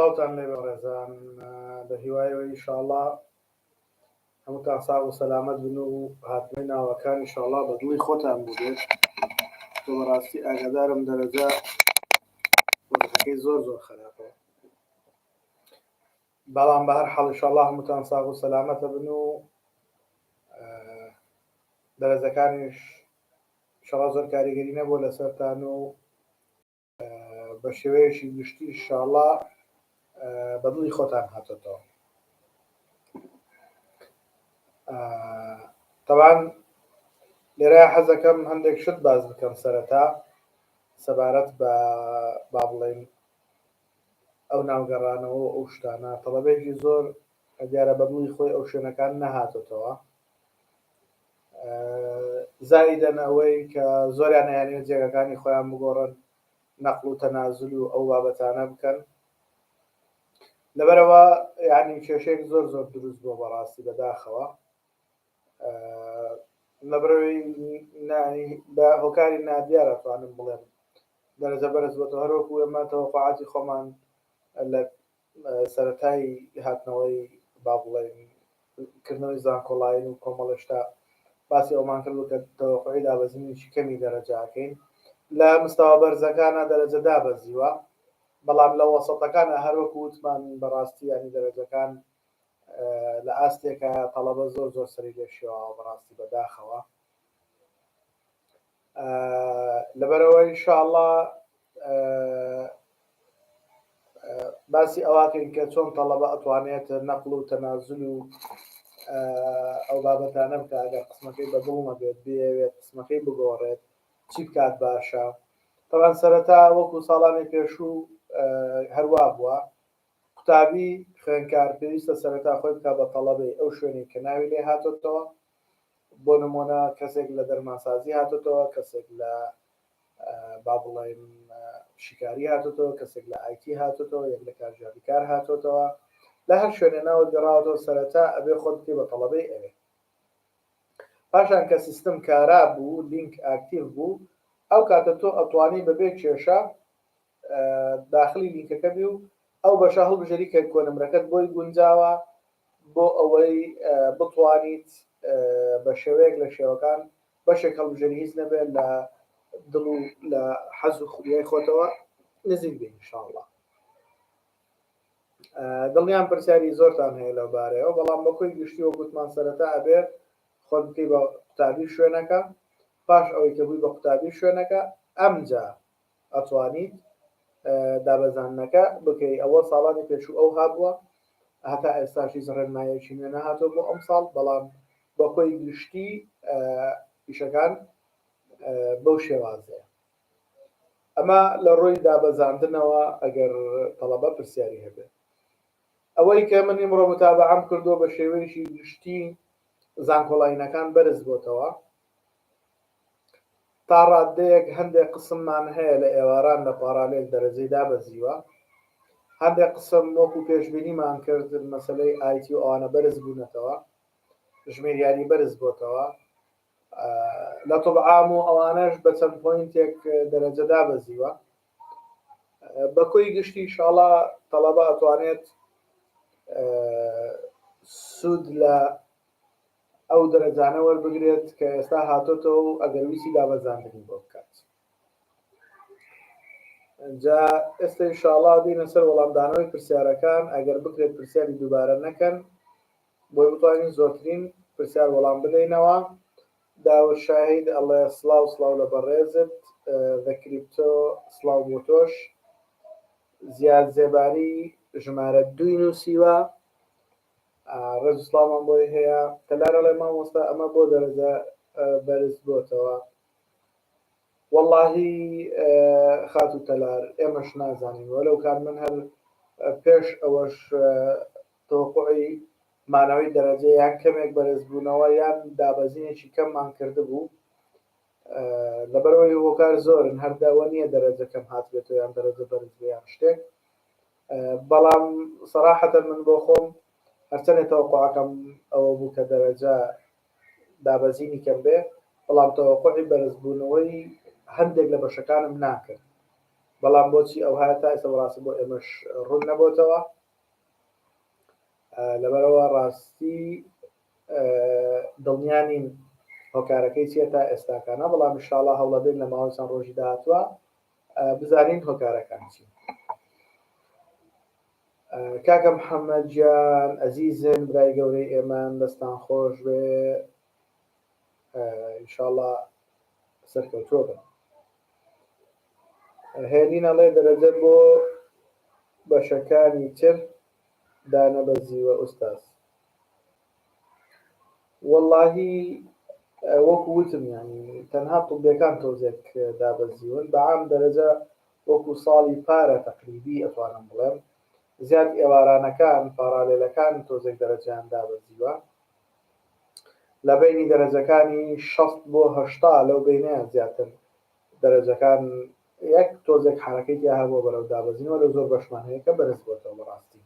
سڵاوتان لێ بەڕێزان بە هیوایەوە ئینشاڵڵا هەمووتان ساغ و سەلامەت بن و هاتنەی ناوەکان ئینشاڵڵا بە دڵی خۆتان بوو تۆ بەڕاستی ئاگادارم دەرەجا وەزەکەی زۆر خراپە بەڵام بە هەر حاڵ ئینشاڵڵا هەمووتان ساغ و سەلامەتە بن و دەرەجەکانیش ئینشاڵڵا زۆر کاریگەری نەبووە لەسەرتان و بە شێوەیەکی گشتی ئینشاڵڵا بە دڵی خۆتان هاتۆتەوە. تەوان لێرە حەزەکەم هەندێک شت باز بکەم سەرەتا سەبارەت بە با بڵێین ئەو ناوگەڕانەوە ئەو شتانە تەڵەبێکی زۆر دیارە بە دڵی خۆی ئەو شوێنەکان نەهاتۆتەوە زائیدەن ئەوەی کە زۆریان نەیانوێت جێگەکانی خۆیان بگۆڕن نەقڵ و تەنازل و ئەو بابەتانە بکەن لەبەرەوە یعنی کێشەیەک زۆر دروست بۆ بەڕاستی بەداخەوە لەبەرەوەی بە هۆکاری نادیارە توانم بڵێم دەرەجە بەرز بۆتەوە هەروەکو ئێمە تەوەقعاتی خۆمان لە سەرەتای هاتنەوەی با بڵێن کردنەوەی زانکۆڵاین و کۆمەڵێشتا باسی ئەومان کردو کە تەوەقعی دابەزینێکی کەمی دەرەجاکەین لە مستەوە بەرزەکانە دەرەجە دابەزیوە بەڵام لە وەسەطەکانە هەروەکو وتمان بەڕاستی ینی دەرەجەکان لە ئاستێکە تەڵەبە زۆر سەری لێشێوە بەڕاستی بەداخەوە لەبەرەوە ئینشاءڵڵا باسی ئەواکەین کە چۆن تەڵەبە ئەتوانێت نەقڵ و تەنازل و ئەو بابەتانە بکە ئەگەر قسمەکەی بە دڵمە بێت بێوێت قسمەکەی بگۆڕێت چی بکات باشە تەوان سەرەتا وەکو ساڵانی پێشوو هەروە بووە قوتابی خوێندکار پێویستە سەرەتا خۆی بکات بە تەڵەبەی ئەو شوێنی کە ناوی لێ هاتۆتەوە بۆ نمونە کەسێک لە دەرمانسازی هاتۆتەوە کەسێک لە با بڵێن شیکاری هاتۆتەوە کەسێک لە ئایتی هاتۆتەوە یەک لە کارژاویکار هاتۆتەوە لە هەر شوێنێ ناوت گەڕاوەتەوە سەرەتا ئەبێ خۆت بکەی بە تەڵەبەی ئەوێ پاشان کە سیستم کارا بوو لینک ئاکتیڤ بوو ئەو کاتە تۆ ئەتوانی بەبێ کێشە داخلی لینکەکە بی و ئەو بەشە هەڵبژێری کە کۆنمرەکەت بۆی گونجاوە بۆ ئەوەی بتوانیت بە شێوەیەک لە شێوەکان بەشێک هەڵبژێری هیچ نەبێت لە دڵ و لە حەز و خولیای خۆتەوە نزیک بێ ئینشاءڵڵا دڵنیام پرسیاری زۆرتان هەیە لەو بارەیەوە بەڵام بە کۆی گشتی وەکوتمان سەرەتا ئەبێ خۆت بکەی بە قوتابی شوێنەکە پاش ئەوەی کە بووی بە قوتابی شوێنەکە ئەمجا ئەتوانیت دابەزانەکە بکەی ئەوە ساڵانی پێشوو ئەو هاتووە هەتا ئێستاشی ڕێنمایەکی نوێ نەهاتۆ بۆ ئەم ساڵ بەڵام بە کۆی گشتی ئیشەکان بەو شێوازەیە ئەمە لە ڕۆی دابەزاندنەوە ئەگەر تەڵەبە پرسیاری هەبێت ئەوەی کە من ئیمڕۆ متابعەم کردو بە شێوەیەکی گشتی زانکۆڵاینەکان بەرز بۆتەوە تا ڕادەیەک هەندێک قسممان هەیە لە ئێواران لە پارالێل دەرەجەی دابەزیوە هەندێک قسم وەکو پێشبینیمان کرد مەسەلەی ئایتی و ئەوانە بەرز بوونەتەوە ژمێریانی بەرز بۆتەوە لە طبعام و ئەوانەش بە چەند پۆینتێک دەرەجە دابەزیوە بە کۆی گشتی ئینشاڵڵا تەڵەبە ئەتوانێت سوود لە ئەو دەرەجانە وەربگرێت کە ئێستا هاتۆتەوە و ئەگەر ویسی دابەزاندنی بۆ بکات جا ئێستا ئینشاءڵڵا دێنە سەر وەڵامدانەوەی پرسیارەکان ئەگەر بکرێت پرسیاری دووبارە نەکەن بۆی بتوانین زۆرترین پرسیار وەڵام بدەینەوە داوت شاهید ئەڵێ سڵاو لە بەڕێزت The Crypto سڵاو بۆ تۆش زیاد زێباری ژمارە 2 نووسیوە ڕێز و سڵامان بۆی هەیە تەلارە لێ مامۆستا ئەمە بۆ دەرەجە بەرز بۆتەوە وەڵڵاهی خات و تەلار ئێمەش نازانین وەلەو کار من هەر پێش ئەوەش تەوەقوعی مانەوەی دەرەجە یان کەمێک بەرزبوونەوە یان دابەزینێکی کەممان کرده بوو لەبەرەوەی هۆکار زۆرن هەرداوە نییە دەرەجە کەم هات بێتەوە یان دەرەجە بەرز یان شتێک بەڵام سەراحەتە من بۆ خۆم هەرچەندێک تەوەقوعەکەم ئەوە بوو کە دەرەجە دابەزینی کەم بێ بەڵام تەوەقوعی بەرزبوونەوەی هەندێک لە بەشەکانم ناکرد بەڵام بۆچی ئەو هەیە تا ئێستا ڕاستی بۆ ئێمەش ڕوون نەبووتەوە لەبەرەوە ڕاستی دڵنیانین هۆکارەکەی چیە تا ئێستاکانە بەڵام ئینشاڵڵا هەوڵەدەین لە ماوەی چەند ڕۆژی داهاتووە بزانین هۆکارەکان چی. کاکە محەممەد گیان ئەزیزن برای گەورەی ئێمان دەستان خۆش بێ ئینشاءڵڵا سەرکەوتووە بن. هێنینەڵێ دەرەجە بۆ بەشەکانی تر دانەبەزیوە ئوستاز. وەڵڵاهی وەکو وتم ینی تەنها طوبیەکان تۆزێک دابەزیون بەعام دەرەجە وەکو ساڵی پارە تەقریبی ئەتوانم بڵێم زیاد ئێوارانەکان پارالێلەکان تۆزێک دەرەجیان دابەزیوە لە بینی دەرەجەکانی 6 بۆ 80 لەو بینەیە زیاتر دەرەجەکان یەک تۆزێک حرەکەی یا هەبووە بەرەو دابەزینەوە لە زۆر بەشمان هەیە کە بەرز بۆتەوە بەڕاستی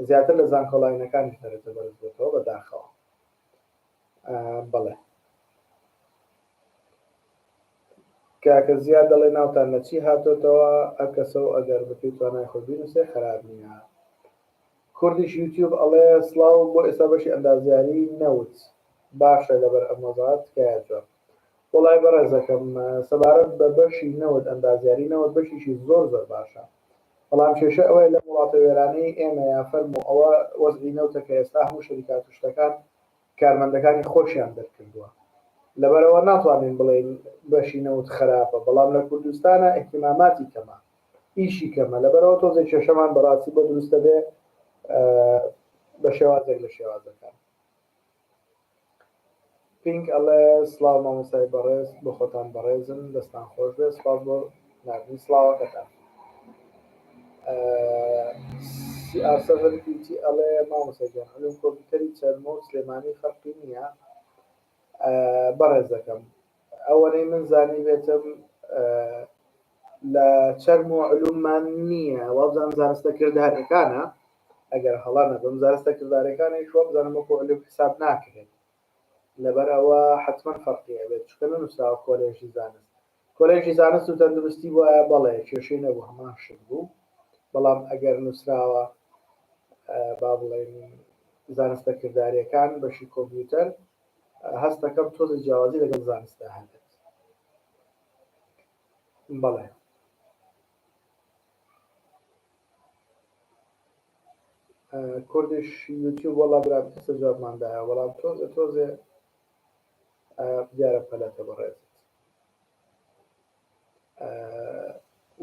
زیاتر لە زانکۆڵاینەکانی دەرەجە بەرز بۆتەوە بەداخەوە. بەڵێ کاکە زیاد دەڵێ ناوتان لە چی هاتۆتەوە ئەکەسە و ئەگەر بکەیت توانای خۆ بینوسێ خراپ نییە. کوردیش یوتیوب ئەڵێ سڵاو بۆ ئێستا بەشی ئەندازیاری نەوت باشە لەبەر ئەمەزات تکایە جواب. وڵای بەڕێزەکەم سەبارەت بە بەشی نەوت ئەندازیاری نەوت بەشیشی زۆر زۆر باشە بەڵام کێشە ئەوەیە لە وڵاتە وێرانەی ئێمە یا فەرمو ئەوە وەزعی نەوتە کە ئێستا هەموو شەریکات و شتەکان کارمەندەکانی خۆشیان دەرکردووە لەبەرەوە ناتوانین بڵێن بەشی نەوت خراپە بەڵام لە کوردستانە ئیحتیماماتی کەمە ئیشی کەمە لەبەرەوە تۆزێک کێشەمان بەڕاستی بۆ دروستە بێ بە شێوازێک لە شێوازەکان. پینک ئەڵێ سڵاو مامۆستای بەڕێز بۆ خۆتان بەڕێزن دەستان خۆش بێ سپاس بۆ نردنی سڵاوەکەتان. ئاسەڤەرپیتی ئەڵێ مامۆستایگیان علوم کۆمپیوتەری چەرمۆ و سلێمانی فەرقی نییە. بەڕێزەکەم ئەوەنەی من زانی بێتم لە چەرم و علوممان نییە وەبزان زانستە کردارەکانە ئەگەر هەڵا نەبم زانستە کردارەکانی شوە بزانم وەکو علوم حساب ناکرێت لەبەر ئەوە حتمما فەرقی ئەبێت چکە نووسراوە کۆلێژی زانست کۆلێژی زانست و تەندروستی وایە بەڵێ کێشەی نەبوو هەمان شت بوو بەڵام ئەگەر نووسراوە با بڵێن زانستە کرداریەکان بەشی کۆمپیوتەر هەستەکەم تۆزی جیاوازی لەگەڵ زانستە هەبێت. بەڵێ کوردیش یوتیوب وەڵا برام کەسە جوابماندایە وەڵام تۆزێ دیارە پەلەتە بەڕێزت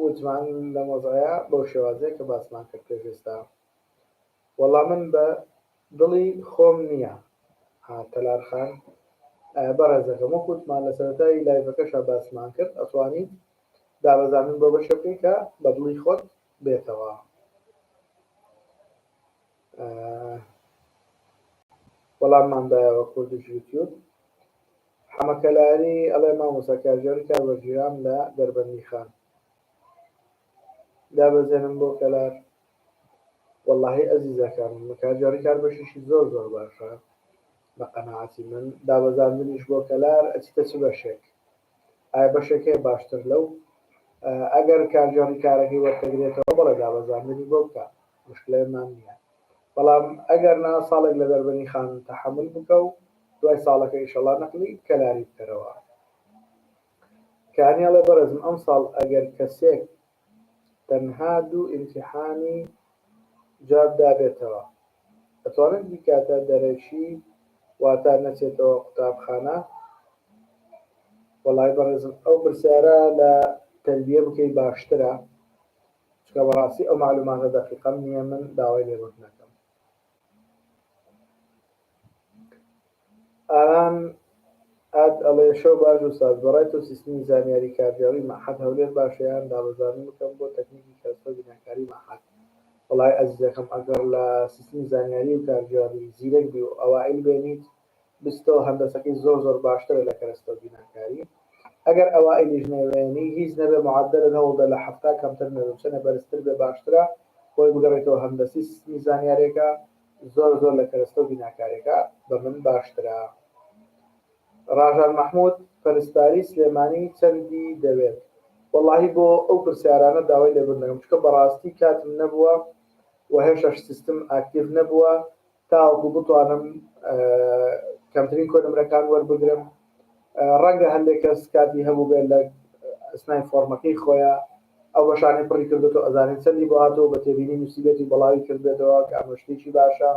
وتمان لە مۆزایە بەو شێوازەیە کە باسمان کرد پێشێستا وەڵام من بە دڵی خۆم نییە تەلارخان بەڕێزەکەم وەکو وتمان لە سەرەتای لایڤەکەشە باسمان کرد ئەتوانیت دابەزانن بۆ بەشە بکەین کە بە دڵی خۆت بێتەوە. وەڵامماندایەوە کوردیش یوتیوب حەمەکەلاری ئەڵێ مامۆستا کارژێڕی کاربەرگیران لە دەربەندی خان دابەزێنم بۆ کەلار. وەڵڵاهی ئەزیزەکانم کارژێڕی کار بەشیشی زۆر زۆر باشە بە قەناعەتی من دابەزاندنیش بۆ کەلار ئەچیتە چ بەشێک ئایا بەشێکێ باشتر لەو ئەگەر کارژێڕی کارەکەی وەرتەگرێتەوە بەڵێ دابەزاندنی بۆ بکە مشکلەیەمان نییە بەڵام ئەگەر نا ساڵێک لە دەربەنی خان تەحەمل بکە و دوای ساڵەکە ئیشەڵا نەقلی کەلاری بکەرەوە. کانیاڵێ بەرەزم ئەم ساڵ ئەگەر کەسێک تەنها 2 ئیمتیحانی جواب دابێتەوە ئەتوانێت بیکاتە دەرەشی واتە نەچێتەوە قوتابخانە. وەڵای بەڕێزم ئەو پرسیارە لە تەلبیە بکەی باشترە چکە بەڕاستی ئەو معلوماتە دەقیقەم نییە من داوای لێبوون نەکەم. ئالان ئاد ئەڵێ شەو باش ئوستاز بەڕای تۆ سیستمی زانیاری کارژێڕی مەعهەد هەولێر باشەیان دابەزانم بکەم بۆ تەکنیکی کەسبە بیناکاری مەعهەد. وەڵای ئەزیزەکەم ئەگەر لە سیستمی زانیاری و کارژێڕی زیرەک بی و ئەوائل بێنیت بستەوە هەندەسەکەی زۆر زۆر باشترە لە کەرەستە بیناکاری ئەگەر ئەوائلیش نەوێنی هیچ نەبێ معدلت هەوڵدە لە 70 کەمتر نەبێ چەنە بەرزتر بێ باشترە خۆی بگەڕێتەوە هەندەسی سیستمی زانیاریەکە زۆر زۆر لە کەرەستە بیناکاریەکە بە من باشترە. ڕاژان مەحموود پەرستاری سلێمانی چەندی دەوێت والله بۆ ئەو پرسیارانە داوای لێبوردنەکەم چکە بەڕاستی کاتم نەبووە و هێشتا سیستم ئاکتیڤ نەبووە تاوەکو بتوانم کەمترین کۆنمرەکان وەربگرم. ڕەنگە هەندێک کەس کاتی هەبوو بێت لە ئەسنای فۆرمەکەی خۆیان ئەو بەشانەی پڕی کردێتەوە ئەزانین چەندی بۆ هاتەوە بە تێبینی نووسیبێتی بەڵاوی کردبێتەوە کە ئەمەشتێکی باشە،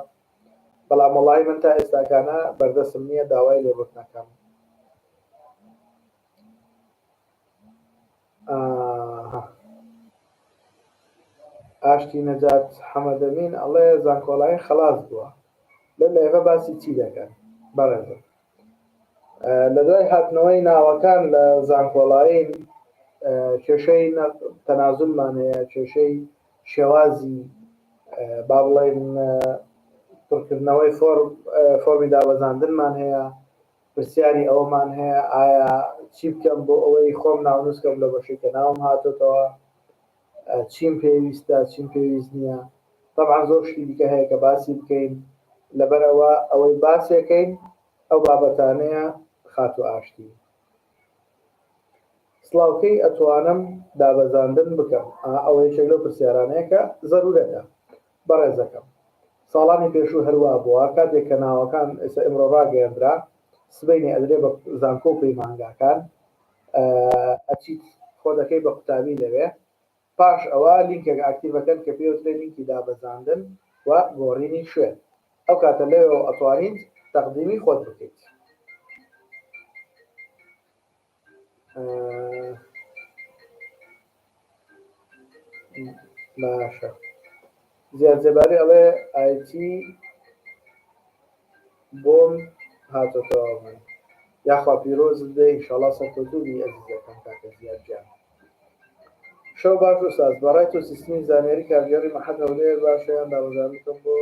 بەڵام وەڵامی من تا ئێستاکانە بەردەسم نییە داوای لێبوردنەکەم. ئاشتی نەجات حەمەدەمین ئەڵێ زانکۆڵایی خەلاص بووە. لە لێڤە باسی چی دەکەن؟ بەڕێزم لە دوای هاتنەوەی ناوەکان لە زانکۆڵایین کێشەی تەنازولمان هەیە، کێشەی شێوازی با بڵێن پڕکردنەوەی فۆرمی دابەزاندنمان هەیە، پرسیاری ئەوەمان هەیە ئایا چی بکەم بۆ ئەوەی خۆم ناونووسکەم لە بەشی کە ناوم هاتۆتەوە، چیم پێویستە چیم پێویست نییە. طبعا زۆر شتی دیکە هەیە کە باسی بکەین، لەبەرەوە ئەوەی باسیەکەین ئەو بابەتانەیە خاتو ئاشتی. سڵاوکەی ئەتوانم دابەزاندن بکەم؟ ئەوەی شەی لەو پرسیارانەیە کە زەرورەتە. بەڕێزەکەم ساڵانی پێشوو هەروە بووە کاتێک کە ناوەکان ئێستا ئێمڕۆ ڕاگەیەندرا سبەینی ئەدرێ بە زانکۆ و پەیمانگاکان ئەچیت خۆ دەکەی بە قوتابی لەوێ، پاش ئەوە لینکێک ئاکتیڤەکەن کە پێوترێت لینکی دابەزاندن و گۆڕینی شوێن. ئەو کاتە لەوێ ئەتوانیت تەقدیمی خۆت بکەیت. باشە. زیاد جێباری ئەڵێ ئایتی بۆم هاتۆتەوە من یاخوا پیرۆزت بێ ئینشاڵڵا سەرکەوتووبی ئەزیزەکەم کاکە زیاد گیان. شەو باش و ساز بەڕای تۆ سیستمی زانیاری کارگەری مەحەد هەولێر باشەیان دابەزانکەم بۆ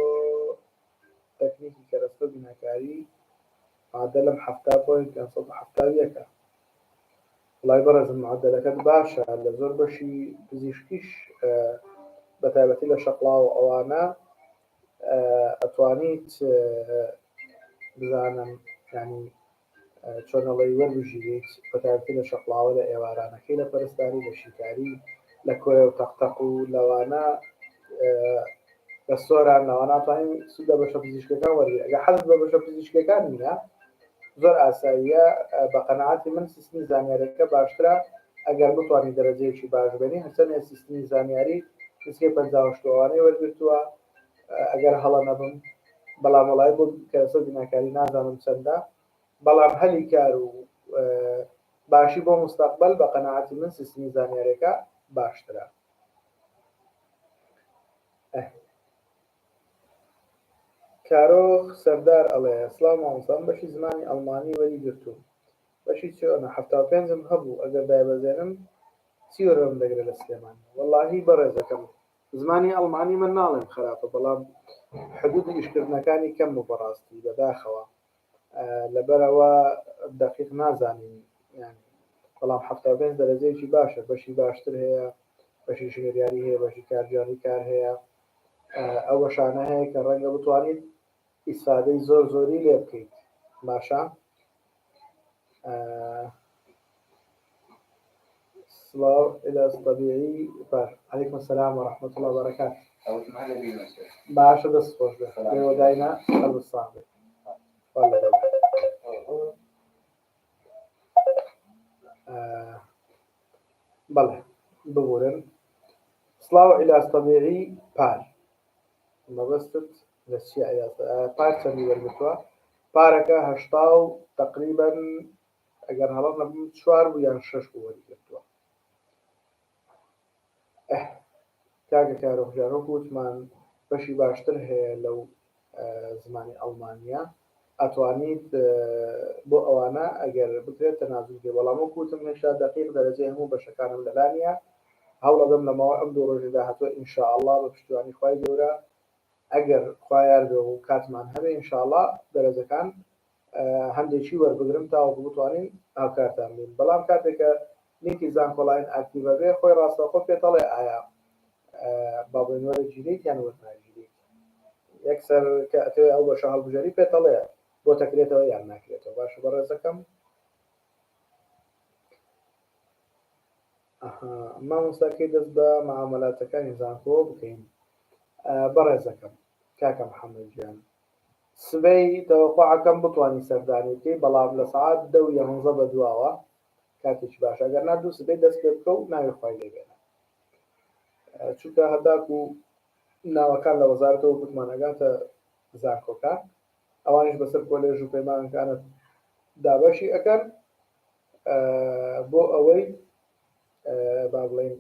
تەکنیکی کەرەستە بیناکاری معدە لەم 7.571 وڵای بەڕێزم معدەلەکەت باشە لە زۆر بەشی پزیشکیش بەتایبەتی لە شەقڵاو ئەوانە ئەتوانیت بزانم ینی چۆنەڵی وەربژیریت بەتایبەتی لە شەقڵاوە لە ئێوارانەکەی لە پەرستاری لە شیکاری لە کۆیە و تەقتەق و لەوانە لە سۆران لەوانە توانین سود لە بەشە پزیشکەکان وەرگێ. ئەگە حەزت بە بەشە پزیشکەکان نیە زۆر ئاساییە. بە قەنەعاتی من سیستمی زانیاریەکە باشترە ئەگەر بتوانین دەرەجەیەکی باش بێنی. هەرچەندە سیستمی زانیاری پسکەی 58وانەی وەرگرتووە ئەگەر هەڵە نەبم، بەڵام وڵای بۆ کەسە بیناکاری نازانم چەندە، بەڵام هەلی کار و باشی بۆ مستەقبل بە قەنەعاتی من سیستمی زانیاریەکە باشترە. کارۆخ سەردار ئەڵێ سڵاو مامۆستا بەشی زمانی ئەڵمانی وەری گرتووم. بەشی چۆنە 75م هەبوو ئەگەر دایبەزێنم چی وەرەم دەگرێت لە سلێمان؟ وەڵاهی بەڕێزەکەم زمانی ئەڵمانی من ناڵێم خراپە، بەڵام حدودی ئیشکردنەکانی کەم و بەڕاستی بەداخەوە لەبەرەوە دەقیق نازانین، بەڵام 75 دەرەجەیەکی باشە. بەشی باشتر هەیە، بەشی ژێریاری هەیە، بەشی کارجیانی کار هەیە. ئەو بەشانە هەیە کە ڕەنگە بتوانیت ئیسفادەی زۆر زۆری لێ بکەیت. باشە. سڵاو ئیلاس طبیعی عەلەیکم السەلام وەرەحمەتوڵڵا وبەرەکاتوه. باشە دەست خۆش بێ لێوەداینا قەلبت ساغ بێ. بەڵێ ببورن. سڵاو ئیلاس طبیعی پار مەبەستت لە چی پار چەندی وەرگرتووە؟ پارەکە 80 و تقریبەن ئەگەر هەڵە نەبم 4 بوو یان 6 بوو وەرگرتووە. کاکە کارۆخ وتمان بەشی باشتر هەیە لەو زمانی ئەڵمانیا، ئەتوانیت بۆ ئەوانە ئەگەر بکرێت تەنازول بێ. بەڵام وەکوتم هێشتا دەقیق دەرەجەی هەموو بەشەکانم لەلانە. هەوڵ دەدەم لەماوە ئەم دوو ڕۆژی داهاتوە ئینشاءالله بە پشتیوانی خوای گەورە ئەگەر خوا یار بێ و کاتمان هەبێ ئینشاءالله دەرەجەکان هەندێکی وەربگرم تاوەکو بتوانین هاوکارتان بین. بەڵام کاتێکە لینکی زانکۆڵاین ئاکتیڤە بێ خۆی ڕاستەوخۆ پێتەڵێ ئایا با بڵێن وەرەگیریت یان وەرناگیریت. یەکسەر کە ئەتەوێ ئەو بەشە هەڵبژێری پێتەڵێ بۆ تەکرێتەوە یان ناکرێتەوە. باشە بەڕێزەکەم مامۆستاکەی دەست بە معاملاتەکانی زانکۆ بکەین. بەڕێزەکەم کاکە محەممەد گیان سبەی تەوەقعەکەم بتوانانی سەردانی بکەی، بەڵام لە سعات 10 بە دواوە کاتێکی باشە ئەگەر نادوو سبەی دەست پێ بکە و ناوی خۆی لێبێنە، چونکە هەداک و ناوەکان لە وەزارەتەوە گوتمانەگاتە زانکۆکان، ئەوانش بەسەر کۆلێژ و پەیمانەکانت دابەشی ئەەکەن بۆ ئەوەی با بڵێن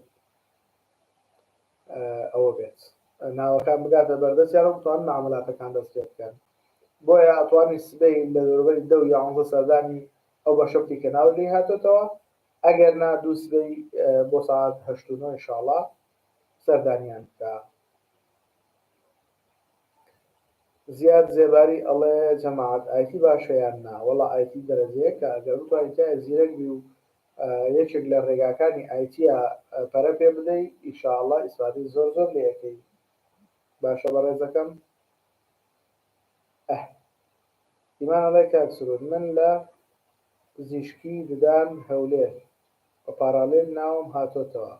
ئەوە بێت ناوەکان بگاتە بەردەستیانە بتوان معاملاتەکان دەست پێ بکەن. بۆیە ئەتوانی سبەی لە دەوروبەری 10 سەردانی ئەو بەشە بکەی کە ناوت لێ هاتێتەوە، ئەگەر نادوو سبەی بۆ ساعت 8 ئینشاءڵڵا سەردانیان بکە. زیاد زێباری ئەڵێ جەماعەت ئایتی باشەیان نا، وەڵا ئایتی دەرەجەیە کە ئەگەر بتوانیت زیرەک بی و یەکێک لە ڕێگاکانی ئایتیە پەرە پێ بدەی ئینشاءڵڵا ئیسفادەی زۆر زۆر لێ یەکەی. باشە بەڕێزەکەم. ئیمان ئەڵێ کاک سرود من لە پزیشکی ددان هەولێر بە پاراڵێل ناوم هاتۆتەوە،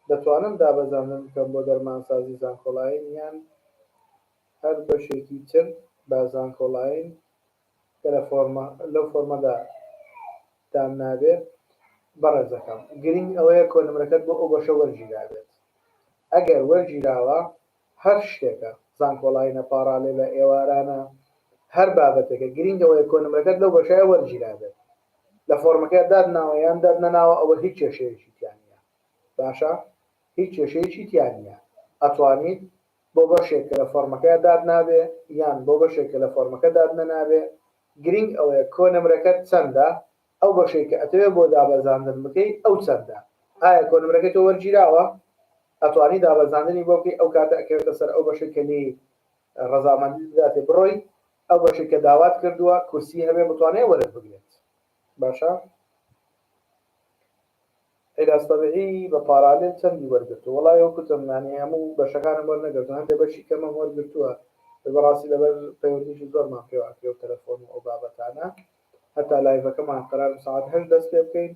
دەتوانم دابەزاندن بکەم بۆ دەرمانسازی زانکۆڵاین یان هەر بەشێکی تر بە زانکۆڵاین کە لەو فۆرمەدا دام نابێت؟ بەڕێزەکەم گرنگ ئەوەیە کۆنمرەکەت بۆ ئەو بەشە وەرگیرابێت. ئەگەر وەرگیراوە هەر شتێکە زانکۆڵاینە پاراڵێلە ئێوارانە هەر بابەتێکە گرنگەوەیە کۆنمرەکەت لەو بەشایە وەرگیرابێت. لە فۆرمەکە دادناوە یان دادنەناوە ئەوە هیچ کێشەیەکی تیان نیە. باشە هیچ کێشەیەکی تیان نیە، ئەتوانیت بۆ بەشێک کە لە فۆرمەکە دادنابێ یان بۆ بەشێک کە لە فۆرمەکە دادنەنابێ گرنگ ئەوەیە کۆنمرەکەت چەندە، ئەو بەشێک کە ئەتەوێت بۆ دابەزاندن بکەی ئەو چەندە. ئایا کۆنمرەکەت تۆ وەرگیراوە ئەتوانی دابەزاندنی بۆ بکەی، ئەو کاتە ئەکەوێتە سەر ئەو بەشێک کە لێی ڕەزامەندی داداتێ بڕۆی ئەو بەشێک کە داوات کردووە کورسی هەبێ بتوانێت وەرت بگرێت. باشە ئێراستەبعی بە پاراڵێل چەندی وەرگرتووە؟ وەڵای وەکوتم نانی هەموو بەشەکانم وەرنەگرتووە، هەندێک بەشی کەمەم وەرگرتووە بەڕاستی لەبەر پەیوەندیشی زۆرمان پێوە و تەلەفۆن و ئەو بابەتانە هەتا لایڤەکەمان قەرار ساعت 8 دەست پێ بکەین،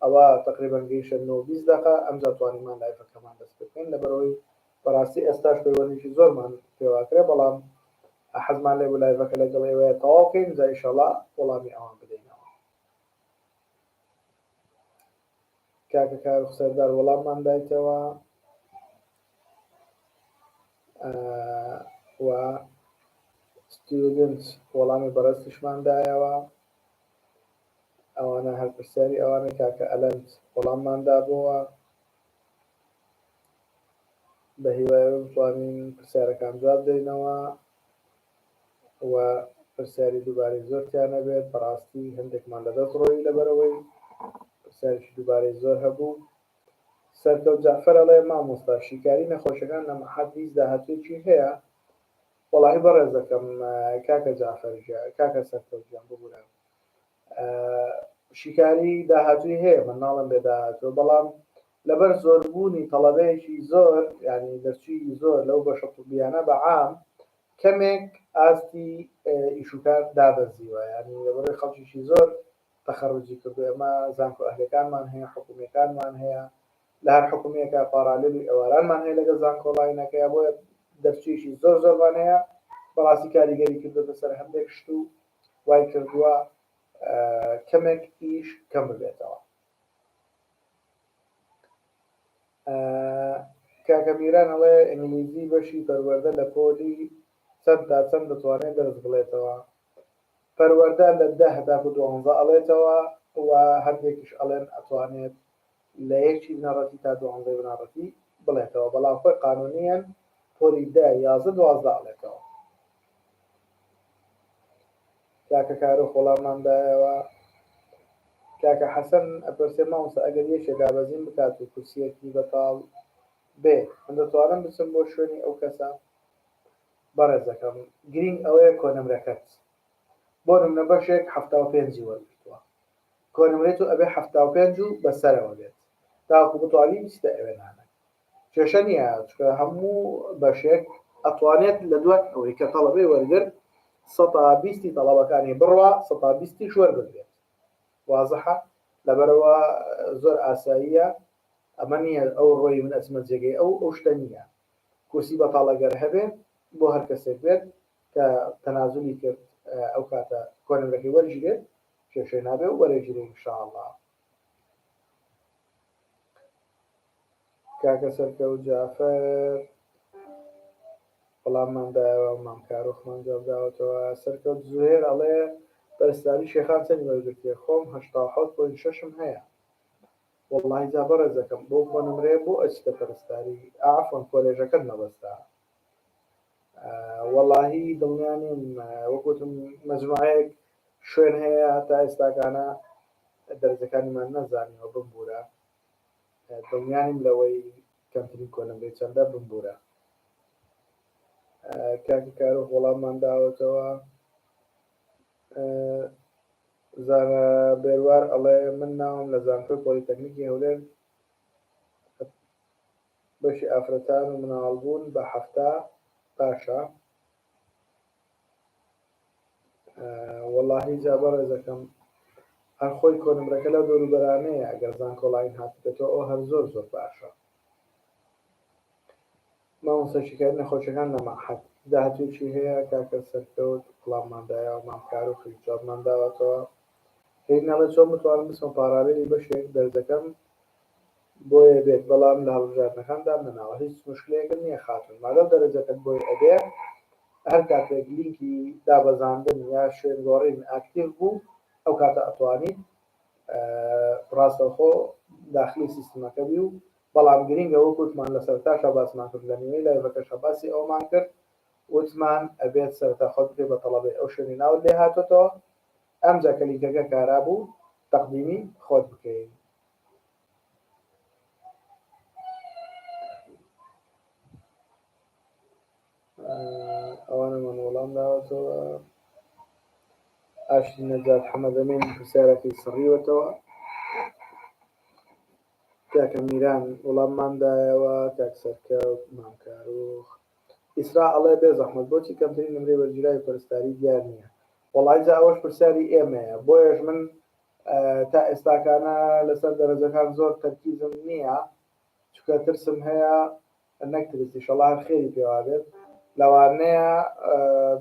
ئەوە تقریبا گەیشتە 9-20 دقیقە ئەمجا توانیمان لایڤەکەمان دەست پێ بکەین لەبەرەوەی بەڕاستی ئێستاش پەیوەندیشی زۆرمان پێواکرێ، بەڵام حەزمان لێ بوو لایڤەکە لەگەڵ ئێوەیە تەواو بکەین جا ئینشاءڵڵا وەڵامی ئەوان بدەینەوە. کاکە کاروخ سەردار وەڵاممان دایتەوە و ستودنت وەڵامی بەڕێستیشمان دایەوە، ئەوانە هەر پرسیاری ئەوانەی کاکە ئەلەند وەڵاممان دابووە، بە هیوایە بتوانین پرسیارەکان جواب بدەینەوە و پرسیاری دووبارەی زۆرتیانە بێت. بەڕاستی هەندێکمان لەدەست ڕۆی لەبەرەوەی پرسیارێکی دووبارەی زۆر هەبوو. سەرکەوت جعفەر ئەڵێ مامۆستا شیکاری نەخۆشەکان لە مەحەد هیچ داهاتوویەکی هەیە؟ وەڵاهی بەڕێزەکەم کاکە جعفەر کاکە سەرکەوت گیان ببوورە شیکاری داهاتووی هەیە، من ناڵم بێ داهاتووە، بەڵام لەبەر زۆربوونی تەڵەبەیەکی زۆر ینی دەرچووی زۆر لەو بەشە طوبیانە بەعام کەمێک ئاستی ئیشوکار دابەزیوە، ینی لەبەرەوەی خەڵکیشی زۆر تەخەڕوجی کردو. ئێمە زانکۆ ئەهلەکانمان هەیە، حکوومیەکانمان هەیە، لە هەر حکوومیەکە پاراڵێلی ئێوارانمان هەیە لەگەڵ زانکۆڵاینەکەیە، بۆیە دەرچوویشی زۆر زۆرمان هەیە. بەڕاستی کاریگەری کردوتە سەر هەندێک شت و وای کردووە کەمێک ئیش کەم ببێتەوە. کاکە میران ئەڵێ ئینگلیزی بەشی پەروەردە لە پۆلی چەند تا چەند دەتوانێت دەرس بڵێتەوە؟ پەروەردە لە 10 تا 12 ئەڵێتەوە و هەندێکیش ئەڵێن ئەتوانێت لە 1 بنەڕەتی تا 12 بنەڕەتی بڵێتەوە، بەڵام خۆی قانونیان پۆلی 10 11 12 ئەڵێتەوە. کاکە کارۆخ وەڵامماندایەوە. کاکە حەسەن ئەپرسێ مامۆستا ئەگەر یەکێ دابەزین بکات و کورسیەکی بەتاڵ بێ من دەتوانم بچم بۆ شوێنی ئەو کەسە؟ بەڕێزەکەم گرنگ ئەوەیە کۆنمرەکەت بۆ نمونە بەشێک 75 وەرگرتووە، کۆنمرێت و ئەبێ 75 و بەسەرەوە بێت تاکو بتوانین بیستە ئێوێنانە کێشە نییە، چکە هەموو بەشێک ئەتوانێت لە دوای ئەوەی کە تەڵەبەی وەرگرت 120 تەڵەبەکانی بڕوا 120 وەربگرێت. وازەحە لەبەرەوە زۆر ئاساییە ئەمە نییە ئەو ڕۆی من ئەچمە جێگەی ئەو شتە نییە. کورسی بەتاڵەگەر هەبێت بۆ هەر کەسێک بێت کە تەنازلی کرد ئەو کاتە کۆنمرەکەی وەرگیرێت کێشەی نابێ و وەرەگیرێ ئینشاءڵڵا. کاکە سەرکەوت جافەر وەڵامماندایەوە مامکارۆخمان جواب داوەتەوە. سەرکەوت زوهێر ئەڵێ بەرزداری شێخان چەند وەرگرتێ؟ خۆم 87.6 هەیە. وەڵڵاهی جا بەڕێزەکەم بۆ کۆنمرێ بۆ ئەچتە پەرستاری ئافۆن کۆلێژەکەت مەبەستا. وەڵڵاهی دڵنیانیم وەکوتم مەجموعەیەک شوێن هەیە تا ئێستاکانە دەرجەکانیمان نەزانیەوە بمبورە. دڵنیانیم لەوەی کەمترین کۆنمرەی چەندە بمبورە. کاکی کارۆخ وەڵاممان داوەتەوە. زانە بێروار ئەڵێ من ناوم لە زانکۆی پۆلیتەکنیکی هەولێر بەشی ئافرەتان و مناڵبوون بە هەفتا باشە. وەڵڵاهی جا بەڕێزەکەم هەر خۆی کۆنمرەکە لەو دەوروبەرانەیە ئەگەر زانکۆڵاین هاتبێتەوە ئەو هەر زۆر زۆر باشە. مامۆستاشیکاری نەخۆشیەکان لە مەعهەد داهاتوویەکی هەیە؟ کاکە سەرکەوت وەڵامماندایەوە مامکارۆخی جوابمان داوەتەوە. هی نەڵێ چۆن بتوانم بچمە پاراوێری بەشێک دەرزەکەم بۆیە بێت بەڵام لە هەڵبژاردنەکاندا نەناوە. هیچ مشکلەیەکم نییە خاتون مادام دەرەجەکەت بۆی ئەبێ هەر کاتێک لینکی دابەزاندن یا شوێنگۆڕین ئاکتیڤ بوو ئەو کاتە ئەتوانیت ڕاستەوخۆ داخلی سیستمەکە بی و بەڵام گرینگە وەکوتمان لە سەرتاشە باسمان کرد لە نیوەی لایڤەکەشە باسی ئەومان کرد وتمان ئەبێت سەرتا خۆت بکەی بە تەڵەبەی ئەو شوێنی ناوت لێ هاتوێتەوە ئەمجا کە لینکەکە کارا بوو تەقدیمی خۆت بکەین. ئەوانەمان وەڵام داوەتەوە. ئاشتی نەجات حەمەدەمین پرسیارەکەی سڕیوەتەوە. کاکە میران وەڵامماندایەوە. کاک سەرکەوت مامکارۆخ. ئیسرا ئەڵێ بێ زەحمەت بۆچی کەمترین نمرەی وەرگیراوی پەرستاری دیار نییە؟ وەڵای جا ئەوەش پرسیاری ئێمەیە بۆیەش من تا ئێستاکانە لەسەر دەرەجەکان زۆر تەرکیزم نییە چونکە ترسم هەیە نەکترسی شەڵا خێری پێوا بێت لەوانەیە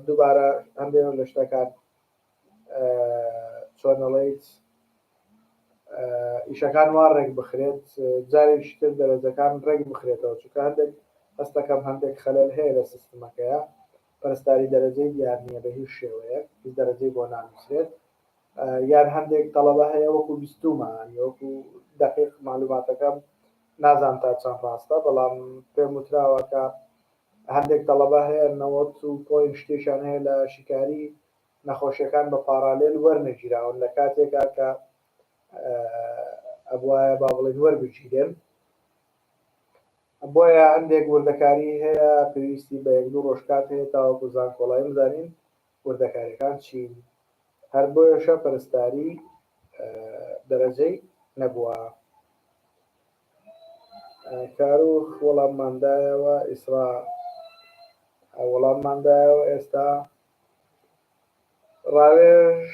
دووبارە هەندێک لە شتەکان چۆنەڵێیت ئیشەکان وا ڕێک بخرێت جارێکی تر دەرەجەکان ڕێک بخرێتەوە چونکە هەندێک هەستەکەم هەندێک خەلەل هەیە لە سیستمەکەیە پەرستاری دەرەجەی دیار نییە بە هیچ شێوەیەک هیچ دەرەجەی بۆ نانووسرێت یان هەندێک تەڵەبە هەیە وەکو بیستومان وەکو دەقیق معلوماتەکەم نازانم تا چەند ڕاستە بەڵام پێم وتراوە کە هەندێک تەڵەبە هەیە 90 پۆین شتێکیان هەیە لە شیکاری نەخۆشیەکان بە پارالێل وەرنەگیراون لە کاتێکا کە ئەبوایە با بڵێن وەربگیرێن بۆیە هەندێک وردەکاری هەیە پێویستی بە 1-2 ڕۆژکات هەیە تاوەکو زانکۆڵایی بزانین وردەکاریەکان چین هەر بۆیەشە پەرستاری دەرەجەی نەبووە. کاروخ وەڵامماندایەوە. ئیسرا وەڵامماندایەوە. ئێستا ڕاوێژ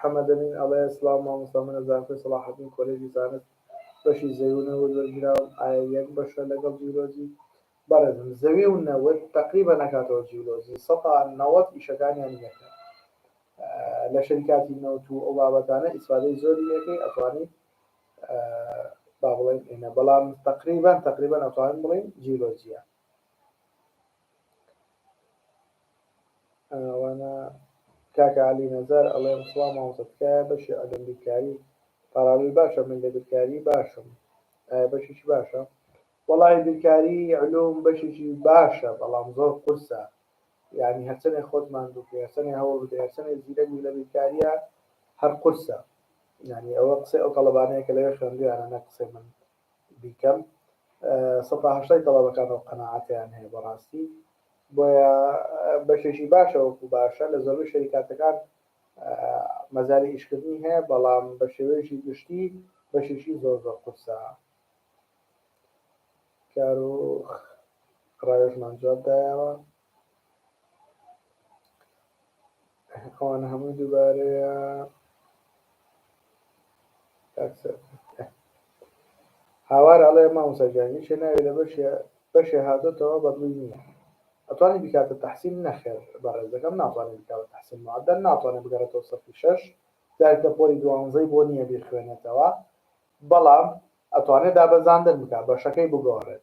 حەمەدەمین ئەڵێ سڵاو مامۆستا منە زانکۆی سەلاحەدین کۆلێژی زانست بەشی زەوی و نەوت وەرگراوم ئایا یەک بەشە لەگەڵ جیۆلۆجی؟ بەڕێزم زەوی و نەوت تەقریبا نەکاتەوە جیۆلۆجی 90 ئیشەکانیان یەکە لە شەریکاتی نەوت و ئەو بابەتانە ئیسفادەی زۆری لێکەی ئەتوانیت با بڵێن ئێنە بەڵام تقریبا ئەتوانین بڵێن جیۆلۆجیە. ئەوانە کاکە عەلی نەزار ئەڵێم سڵاو مامۆستا تکایە بەشی عەلم بیرکاری پاراوی باشە من لە بیرکاری باشم بەشیشی باشە؟ وەڵای بیرکاری علوم بەشێکی باشە بەڵام زۆر قورسە یعنی هەرچەنێ خۆتمان دووکە هەرچەنێ هەوڵ بدەیت هەرچەنێ زیرەک لە بیرکاریە هەر قورسە یعنی ئەوە قسەی ئەو تەڵەبانەیە کە لەوێ خوێندویانە نە قسەی من بیکەم 180 تەڵەبەکان ئەو قەناعەتیان هەیە بەڕاستی بۆیە بەشێکی باشە وەکو باشە لە زۆربەی شەریکاتەکان مەجالی ئیشکردنی هەیە بەڵام بە شێوەیەکی گشتی بەشێکی زۆر زۆر قورسە. کاروخ ڕاوێژمان جواب دایەوە. ئەوانە هەمووی دووبارەیە هاوار ئەڵێ مامۆساجانی شێ ناوێت لە بەشێ هاتوتەوە بەدڵی نییە ئەتوانی بکاتە تەحسین نەخێر بەڕێزەکەم ناتوانێت بکاتە تەحسین معدەل ناتوانێت بگەڕێتەوە سەفی 6 جارکە پۆلی 12 بۆ نییە بیرخوێنێتەوە بەڵام ئەتوانێت دابەزاندن بکات بەشەکەی بگۆڕێت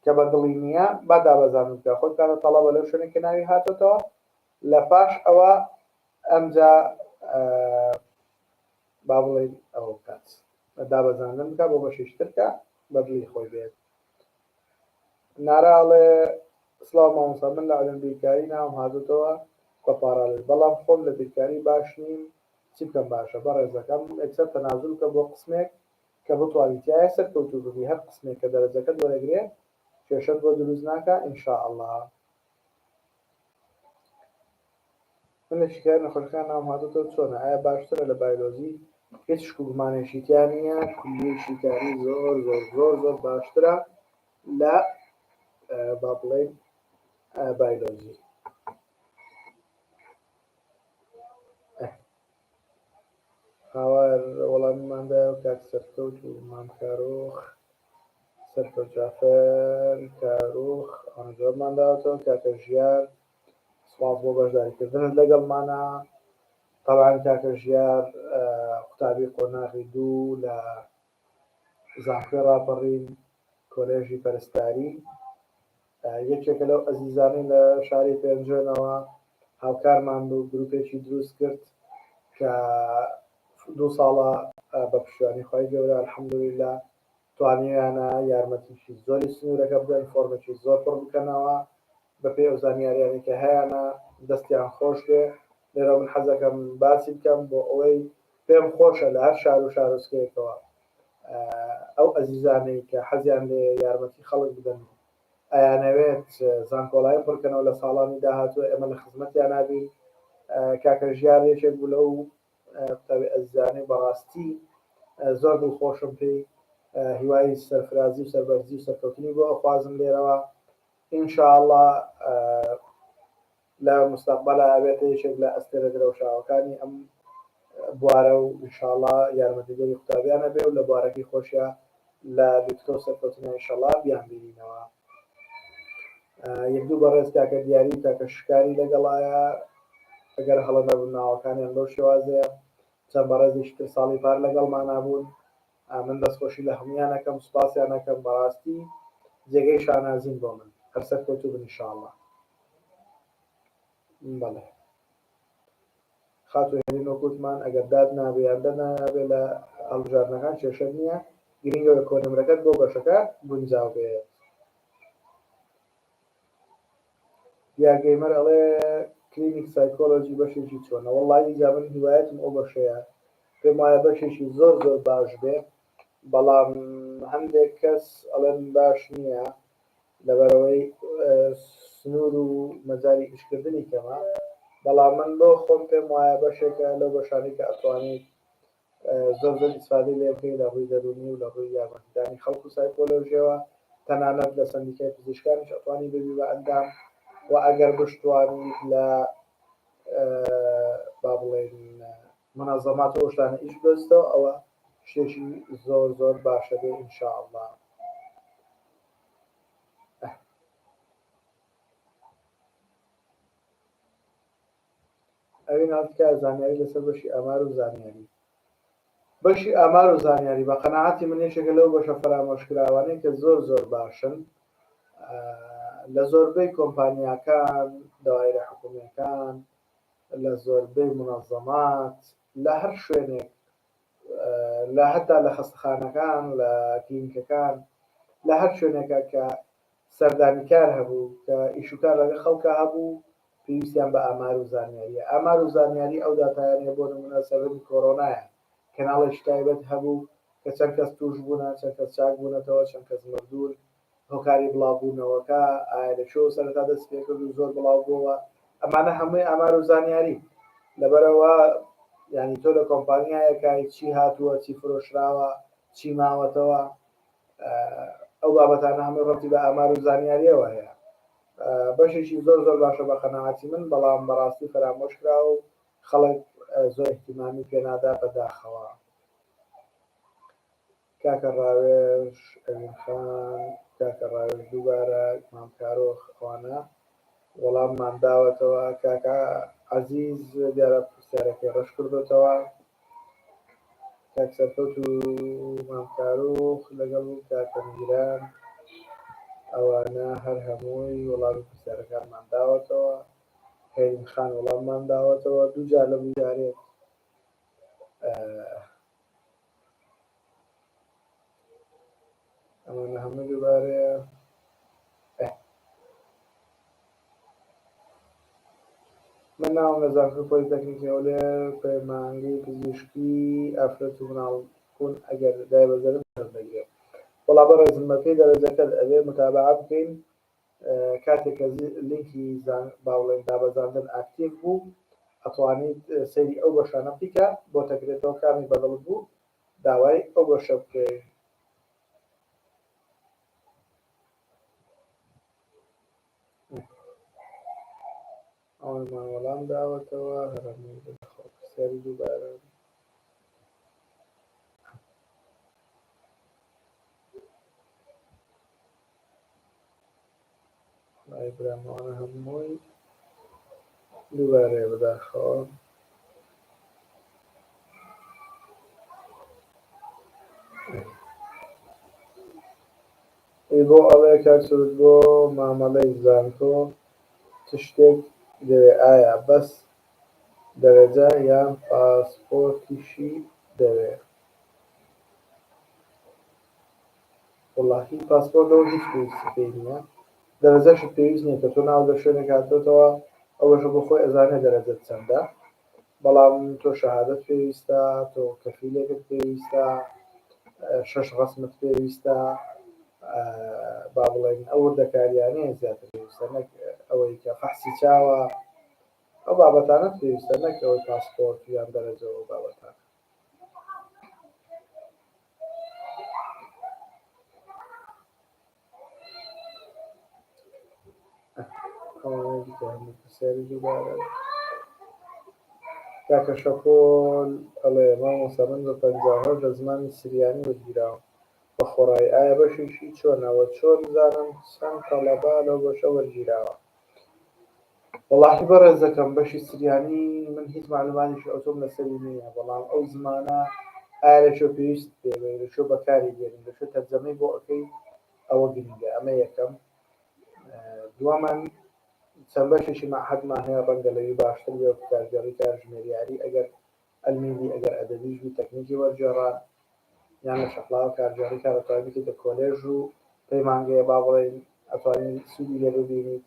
کە بەدڵی نییە با دابەزاندن بکات خۆت کاتە تەڵەبە لەو شوێنێک کە ناوی هاتوتەوە لە پاش ئەوە ئەمجا با بڵێن ئەوە بکات دابەزاندن بکات بۆ بەشیشترکە بەدڵی خۆی بێت ناراڵێ سڵاو مامۆستا من لە عەلم بیرکاری ناوم هاتوتەوە بە پارالل بەڵام خۆم لە بیرکاری باش نیم چی بکەم باشە بەڕێزەکەم ئەکسەر تەنازول بکە بۆ قسمێک کە بتوانیت تایە سەرکەوتوو ببی هەر قسمێک کە دەرەجەکەت وەرەگرێت کێشەت بۆ دروست ناکە ئینشاءالله من لە شیکاری نەخۆشەکان ناوم هاتوتەوە چۆنە ئایا باشترە لە بایۆلۆژی هیچ گومانێکی تیا نییە کولیەی شیکاری زۆر زۆر زۆر زۆر باشترە لە با بڵێن بایۆلۆژی هاوار وەڵامیماندا و کاک سەرکەوت و مام کارۆخ سەرکەوت جافەر کارۆخ ئەنجۆمان داوەتەوە کاکە ژیار سواز بۆ بەشداریکردنت لەگەڵمانە طبعا کاکە ژیار قوتابی قۆناغی 2 لە زانکۆی ڕاپەڕین کۆلێژی پەرستاری یەکێکە لەو ئەزیزانەی لە شاری پێنجێنەوە هاوکارمان بوو گروپێکی دروست کرد کە 2 ساڵە بە پشتیوانی خۆی گەورە الحەمدولیلا توانیانە یارمەتیشی زۆری سنوورەکە بدەن فۆرمێکی زۆر پڕ بکەنەوە بەپێی ئەو زانیاریانی کە هەیەە دەستیان خۆش بێ لێرە من حەزەکەم باسی بکەم بۆ ئەوەی پێم خۆشە لە هەر شار و شارۆچکەیەکەوە ئەو ئەزیزانەی کە حەزیان لێ یارمەتی خەڵک بدەن ئەیانەوێت زانکۆڵایی پڕکەنەوە لە ساڵانی داهاتوە ئێمە لە خزمەتیان نابین کاکە ژیار یەکێک بوو لەو قوتابی ئەزیزانەی بەڕاستی زۆر دڵخۆشم پێی هیوای سەرفرازی و سەربەرزی و سەرکەوتنی بۆ ئەخوازم لێرەوە ئینشاءالله لە مستەقبەلا ئەبێتە یەکێک لە ئەستێرە درەوشاوەکانی ئەم بوارە و ئینشاءالله یارمەتیگەری قوتابیانە بێ و لە بوارەکەی خۆشیە لە لوتکە و سەرکەوتنە ئینشاءالله بیان بینینەوە یەک دوو بەڕێز کاکە دیاری و کاکە شکاری لەگەڵایە ئەگەر هەڵە نەبوون ناوەکانیان بەو شێوازەیە چەند بەڕێزیش تر ساڵی پار لەگەڵمان نبوون من دەستخۆشی لە هەمویانەکەم سوپاسیان ئەەکەم بەڕاستی جێگەی شانازین بۆ من هەر سەرکەوتوو بن ئینشاءالله بەڵێ خاتوێنین وەکوتمان ئەگەر داد نابێ یان دەنابێ لە هەڵبژاردنەکان کێشە نییە گرنگە لە کۆنمرەکەت بۆ بەشەکە گونجاو بێت دیاگەیمەر ئەڵێ کلینیک سایکۆلۆجی بەشێکی چۆنە وەڵڵی جا من هیوایەتم ئەو بەشەیە پێم وایە بەشێکی زۆر زۆر باش بێ بەڵام هەندێک کەس ئەڵێن باش نییە لەبەرەوەی سنوور و مەجای ئیشکردنی کەمە بەڵام من بۆ خۆم پێم وایە بەشێکە لەو بەشانی کە ئەتوانیت زۆر زۆر ئیسفادەی لێ بکەیت لە ڕووی دەرونی و لە ڕووی یارمەتیدانی خەڵک و سایکۆلۆژیەوە تەنانەت لە سەندیکای پزیشکانیش ئەتوانی ببی بە ئەندام و ئەگەر بشتوانیت لە با بڵێن منەظەمات و شتانە ئیش بەستەوە ئەوە شتێکی زۆر زۆر باشە بێ ئینشاءالله ئەوین هاتکە زانیاری لەسەر بەشی ئامار و زانیاری بەشی ئامار و زانیاری بە قەناعەتی من یەکێکە لەو بەشە فەرامۆشکراوانەی کە زۆر زۆر باشن لە زۆربەی کۆمپانیاکان داوایرە حکوومیەکان لە زۆربەی منەظەمات لە هەر شوێنێک لە هەتا لە خەستەخانەکان لە کلینیکەکان لە هەر شوێنێکە کە سەردانیکار هەبوو کە ئیشوکار لەگە خەڵکە هەبوو پێویستیان بە ئامار و زانیاریە ئامار و زانیاری ئەو داتایانەیە بۆ نمونە سەردەمی کۆرۆنایە کەناڵێکی تایبەت هەبوو کە چەند کەس توش بوونە چەند کەس چاک بوونەتەوە چەند کەس مردوون هۆکاری بڵاوبوونەوەکە ئایا لە شۆ سەرەتا دەست پێ کرد و زۆر بڵاو بووەوە ئەمانە هەمووی ئامار و زانیاری لەبەرەوە یعنی تۆ لە کۆمپانیایەکای چی هاتووە چی فرۆشراوە چی ماوەتەوە ئەو بابەتانە هەمووی ڕەتی بە ئامار و زانیاریەوە هەیە بەشێکی زۆر زۆر باشە بە قەناعەتی من بەڵام بەڕاستی فەرامۆش کراوە و خەڵک زۆر احتیمامی پێنادا بەداخەوە کاکە ڕاوێژ ئەمین خان کاکە ڕاوێژ دووبارە مام کارۆخ ئەوانە وەڵاممان داوەتەوە کاکە عەزیز دیارە پرسیارەکەی ڕەش کردوتەوە کاک سەرکەوت و مام کارۆخ لەگەڵ کاکە میران ئەوانە هەر هەمووی وەڵامی پرسیارەکانمان داوەتەوە هێرین خان وەڵاممان داوەتەوە دووجار لە بوجارێت ئەمانە هەمووی دووبارەیە من ناوم لە زانکۆی پۆلیتەکنیکی هەولێر پەیمانگەی پزیشکی ئافرەت و مناڵبوون ئەگەر دایبەزەرم دەگرێت وەڵا بەڕێزمەکەی دەرەجەکەت ئەبێ متابعە بکەین کاتێککە لینکی باوڵێن دابەزاندن ئاکتیڤ بوو ئەتوانیت سەیری ئەو بەشانە بکە بۆ تەکرێتەوە کامی بەدڵت بوو داوای ئەو بەشە بکەین ئەومان وەڵام داوەتەوە هەرمووی پرسیاری دووبارە ئایبرامەوانە هەمووی دووبارەیە بەداخەوە بۆ ئەڵێ کاک سروود بۆ مامەڵەی زانکۆ چ شتێک دەوێ ئایا بەس دەرەجە یان پاسپۆرتیشی دەوێ وەڵاهی پاسپۆرتەوە هیچ پێویستی نییە دەرەجەشت پێویست نییە کە تۆ ناو لە شوێنێک هاتۆتەوە ئەوەشە بۆ خۆی ئەزانێ دەرەجەت چەندە بەڵام تۆ شەهادەت پێویستە تۆ کەفیلێکت پێویستە 6 ڕەسمت پێویستە با بڵێن ئەو وردەکاریانەیە زیاتر پێویستە نەک ئەوەی کە فەحسی چاوە ئەو بابەتانت پێویستە نەک ئەوەی پاسپۆرت یان دەرەجەوە بابەتان پرسیاری دووبارە کاکە شەپۆل ئەڵێ مامۆستا من بە 58 لە زمانی سریانی وەرگیراوە بە خۆڕایی ئایا بەشێکی چۆنەوە چۆن زانم چەند تەڵەبە لەو بەشە وەرگیراوە وەڵاهی بەڕێزەکەم بەشی سریانی من هیچ معلوماتیشی ئەوتۆم لەسەری نییە بەڵام ئەو زمانە ئایا لەشۆ پێویست دێ لەشۆ بەکاری دێنین لەشۆ تەرجەمەی بۆ ئەەکەی ئەوە گرنگە ئەمە یەکەم دووەمان چەند بەشێکی مەعهەدمان هەیە ڕەنگە لەوی باشتر بێ کارگەڕی کارژمێریاری ئەگەر ئەلمیدی ئەگەر ئەدەبیش بی تەکنیکی وەرجێڕان یان لە شەقڵاوە کارگەڕی کارەتوانی بکەیتە کۆلێژ و پەیمانگەیە با بڵێن ئەتوانین سوودی لێ ببینیت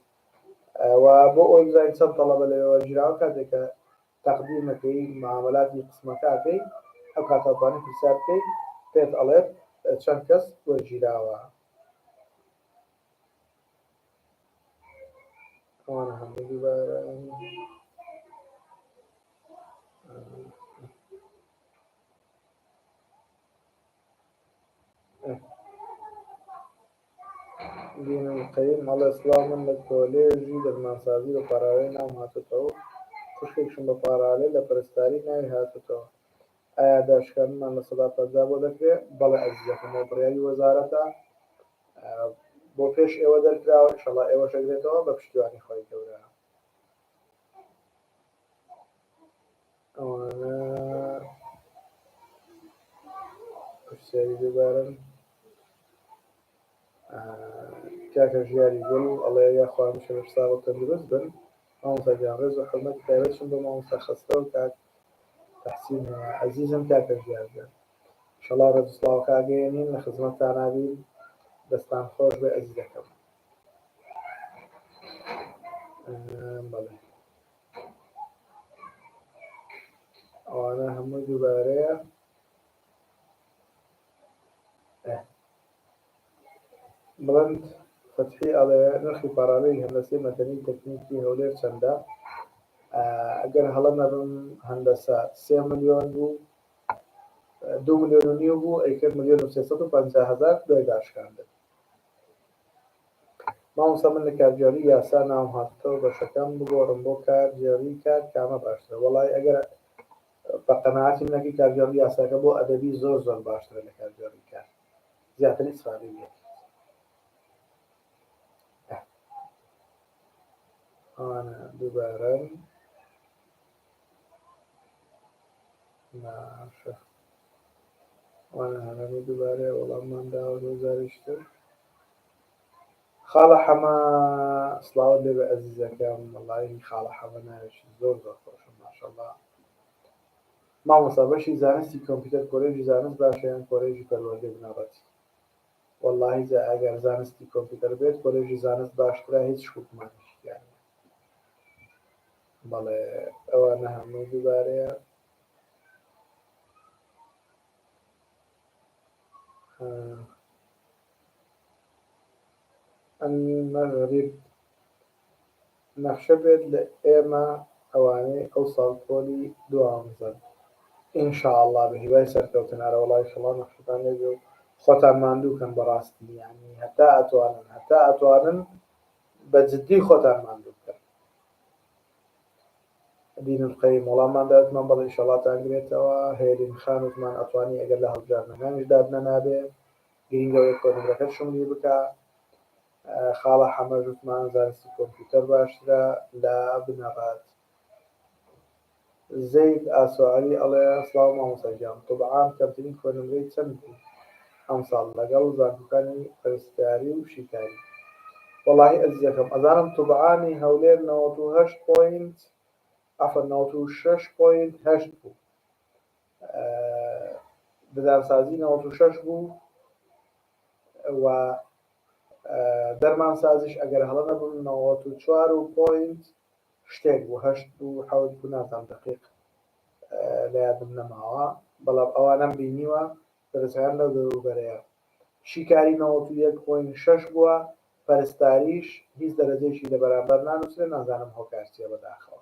و بۆ ئەوی بزانین چەند تەڵەبە لەوێ وەرگیراوە کاتێککە تەقدیمەکەی معاملاتی قسمەکەکەی ئەو کاتەوانی پرسیار بکەیت پێت ئەڵێت چەند کەس وەرگیراوە ئەوانە هەمووی دووبارە دینقەیم ئەڵێ سڵاو من لە کۆلێژی دەرمانسازی بە پاراوەی ناوم هاتووەتەوە خوشکێکشم بە پارالێ لە پەرستاری ناوی هاتووەتەوە ئایا داشکاندنمان لە 150 بۆ دەکرێت بەڵێ ئەزیەکەم بۆ بڕیاری وەزارەتە بۆ پێش ئێوە دەرکراوە ئینشەڵا ئێوە شەگرێتەوە بە پشتیوانی خۆی گەورە ئەوانە پرسیاری دووبارن کاکە ژیاری گوڵ ئەڵێ یاخوا هەمیشە بەش ساغ و تەندروست بن مامۆستا گیان ڕێز و حورمەتی تایبەتشم بە مامۆستا خەستە و کاک تەحسین عەزیزم کاکە ژیارگەر ئینشەڵا ڕێز و سڵاوەکە ئاگەیەنین لە خزمەتتانە بین دەستان خۆش بێ عەزیزەکەم بەڵێ ئەوانە هەمووی دووبارەیە بڵند فەتحی ئەڵێ نرخی پارالەی هەندەسەی مەدەنی تەکنیکی هەولێر چەندە ئەگەر هەڵە نەبم هەندەسە 3 ملیۆن بوو 2 ملیۆن و نیو بوو ئەیکرد 1,350,000 دوای داشکاندن مامۆستا من لە کارگێڕی یاسا ناوم هاتووەتەوە بەشەکەم بگۆڕم بۆ کارگێڕی کار کامە باشترە وەڵای ئەگەر بە قەناعەتی منەکەی کارگێڕی یاساکە بۆ ئەدەبی زۆر باشترە لە کارگێڕی کار زیاتر ئیسفادەی لێ ئەوانە دووبارەن ناشە ئەوانە هەمەمی دووبارەیە وەڵاممان داوە دۆزاریشتر خاڵە حەمە سڵاوت لێ بە ئەزیزەکەم وەڵڵاهی خاڵە حەمە ناوێکی زۆر خۆشم ماشەڵڵا مامۆستا بەشی زانستی کۆمپیوتەر کۆلێژی زانست باشەیان کۆلێژی پەروەردەی بنەڕەتی وەڵڵاهی ئەگەر زانستی کۆمپیوتەر بێت کۆلێژی زانست باشترا هیچ شکوکمانیشیان بەڵێ ئەوانە هەموو دووبارەیە المەغریب نەخشە بێت لە ئێمە ئەوانەی ئەو ساڵ پۆلی دوامزن ئینشاءڵڵا بە هیوای سەرکەوتنارە وەڵی شڵا نەخشتان لێبێ و خۆتان ماندووکەن بەڕاستی یعنی هەتا ئەتوانن بە جددی خۆتان ماندوو بکەن دین القەیم وەڵاممان داوتمان بەڵێ ئینشاڵڵاتان گرێتەوە هێرین خان وتمان ئەتوانی ئەگەر لە هەڵبژاردنەکانیش دابنە نابێ گرنگەوەی کۆنگرەکەت شملی بکە خاڵە حەمە وتمان زانستی کۆمپیوتەر باشترە لە بنەڕات زەید ئاسوعەلی ئەڵێ سڵاو مامۆستاگیان طوبعاان کەمترین کۆنمرەی چەند بوو ئەم ساڵ لەگەڵ زانکۆکانی پەرستیاری و شیکاری وەڵاهی ئەزیزەکەم ئەزانم طوبعانی هەولێر 98 پوینت ئەفەر 96 پوینت 8 بوو دەدانسازی 96 بوو و دەرمانسازیش ئەگەر هەڵە نەبوون 94 پوینت شتێک بوو 8 بوو حەوت بوو نازانم دەقیق لە یادم نەماوە بەڵام ئەوانەم بینیوە دەرەجەیان لەو دەوروبەرەیە شیکاری 91.6 بووە پەرستاریش هیچ دەرەجەیشی لە بەرامبەر نانووسێ نازانم هۆکارچیە بەداخەوە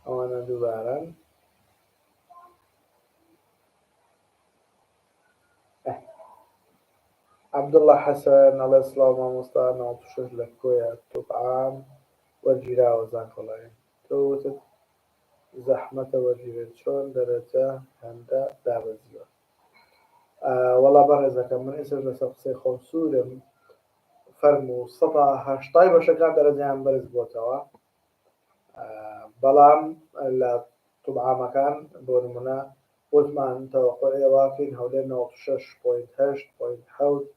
ئەوانە دووبارەن عەبدوڵڵا حەسەن ئەڵێ سڵاو مامۆستا 96 لە کۆیە طوبعام وەرگیراوە زانکۆڵایەن تۆوتت زەحمەتە وەرگیرێت چۆن دەرەجە هەندە دابەزیوە وەڵا بەڕێزەکەم من ئێستا لەسەر قسەی خۆم سوورم فەرموو 180 بەشەکان دەرەجەیان بەرز بۆتەوە بەڵام لە طوبعامەکان بۆ نمونە وتمان تەوەقعی واکەین هەولێر 96.8.7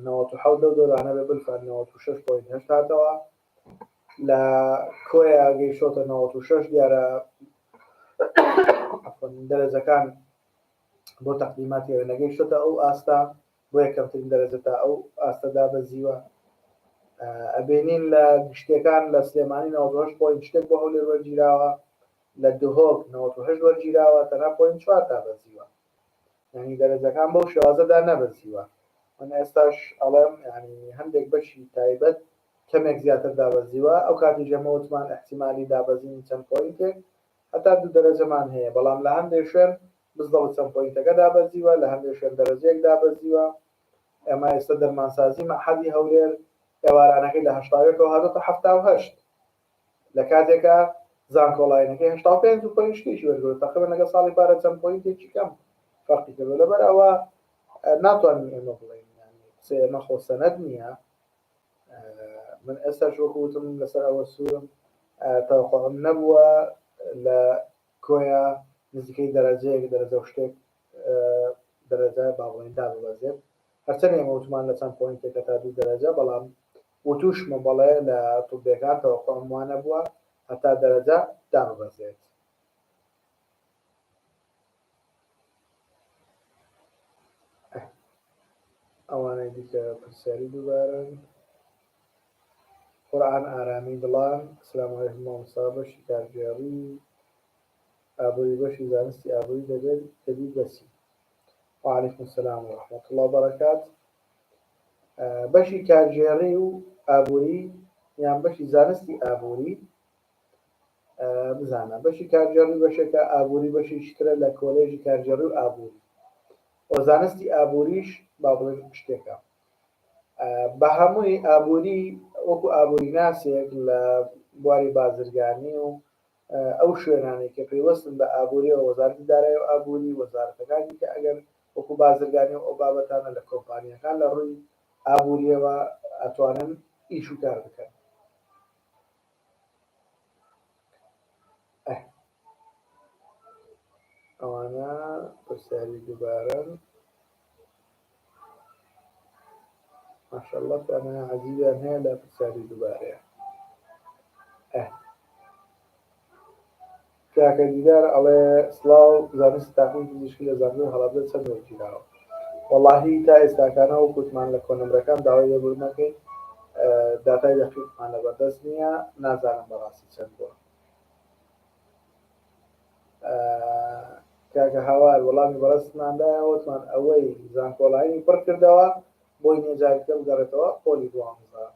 97 لەو دۆرانە بێ بلفان 96.8 هاتەوە لە کۆیا گەیشتۆتە 96 دیارە دەرەجەکان بۆ تەقدیماتی ئەوێ نەگەیشتۆتە ئەو ئاستا بۆ یەکەمترین دەرەجە تا ئەو ئاستە دابەزیوە ئەبینین لە گشتەکان لە سلێمانی 98 پوینت شتێک بۆ هەولێر وەرگیراوە لە دهۆک 98 وەرگیراوە تەنها پوینت 4 دابەزیوە یعنی دەرەجەکان بەو شێوازەدا نەبەزیوە من ئێستاش ئەڵێم ینی هەندێک بەشی تایبەت کەمێک زیاتر دابەزیوە ئەو کاتی ژەمەوتمان احتیمالی دابەزین چەند پوینتێک هەتا دوو دەرەجەمان هەیە بەڵام لە هەندێک شوێن بزدەڵ چەند پوینتەکە دابەزیوە لە هەندێک شوێن دەرەجەیەک دابەزیوە ئێمە ئێستا دەرمانسازی مەعهەدی هەولێر ئێوارانەکەی لە 80ەوە هاتۆتە 78 لە کاتێکە زانکۆڵاینەکەی 85 پوینت شتێکی وەرگرت تقریبا لەگە ساڵی پارە چەند پوینتێکی کەم فەرقی کردو لەبەر ئەوە ناتوانین ئێمە بڵێین قسە ئێمە خۆسەنەد نییە من ئێستاش وەکوتم لەسەر ئەوە سوورم تەوەقعم نەبووە لە کۆیا نزیکەی دەرەجەیەک دەرەجە و شتێک دەرەجە با بڵێین دابەزێت هەرچەند ئێمە وتمان لە چەند پوینتێکە تا دوو دەرەجە بەڵام وتوشمە بەڵێ لە توبیەکان تەوەقعم وانە بووە هەتا دەرەجە دابەزێت ئەوانەی دیکە پرسیاری دووبارن قورئان ئارامی دڵان سلام عەلەیکم مامۆستا بەشی کارگێڕی ئابووری بەشی زانستی ئابووری دەبێت دەبی بەسی وعەلەیکم السلام وەرەحمەتوڵڵا وبەرەکات بەشی کارگێڕی و ئابووری یان بەشی زانستی ئابووری بزانە بەشی کارگێڕی بەشێکە ئابووری بەشی ترە لە کۆلێژی کارگێڕی و ئابووری وە زانستی ئابووریش با بڵێن شتێکە بە هەمووی ئابووری وەکو ئابووری ناسێک لە بواری بازرگانی و ئەو شوێنانەی کە پێوەستن بە ئابووری و وەزارەتی دارایی و ئابووری وەزارەتەکانی کە ئەگەر وەکو بازرگانی و ئەو بابەتانە لە کۆمپانیەکان لە ڕووی ئابووریەوە ئەتوانن ئیش و کار بکەن. ئەوانە پرسیاری دووبارەن ماشەڵڵا توانە عەزیزیان هەیە لە پرسیاری دووبارەیە. کاکە دیدار ئەڵێ سڵاو زانستی تاقیی پزیشکی لە زانکۆی هەڵابجە چەند وەرگیراوە؟ وەڵاهی تا ئێستاکانە و کوتمان لە کۆنمبەرەکان داوای لێبوور نەکەین، داتای دەقیقمان لەبەردەست نییە، نازانم بەڕاستی چەند بووە. کاکە هاوار وەڵامی بەڕستماندایە وتمان ئەوەی زانکۆڵایی پڕ کردەوە بۆی نێجارکە بگەڕێتەوە پۆلی 12.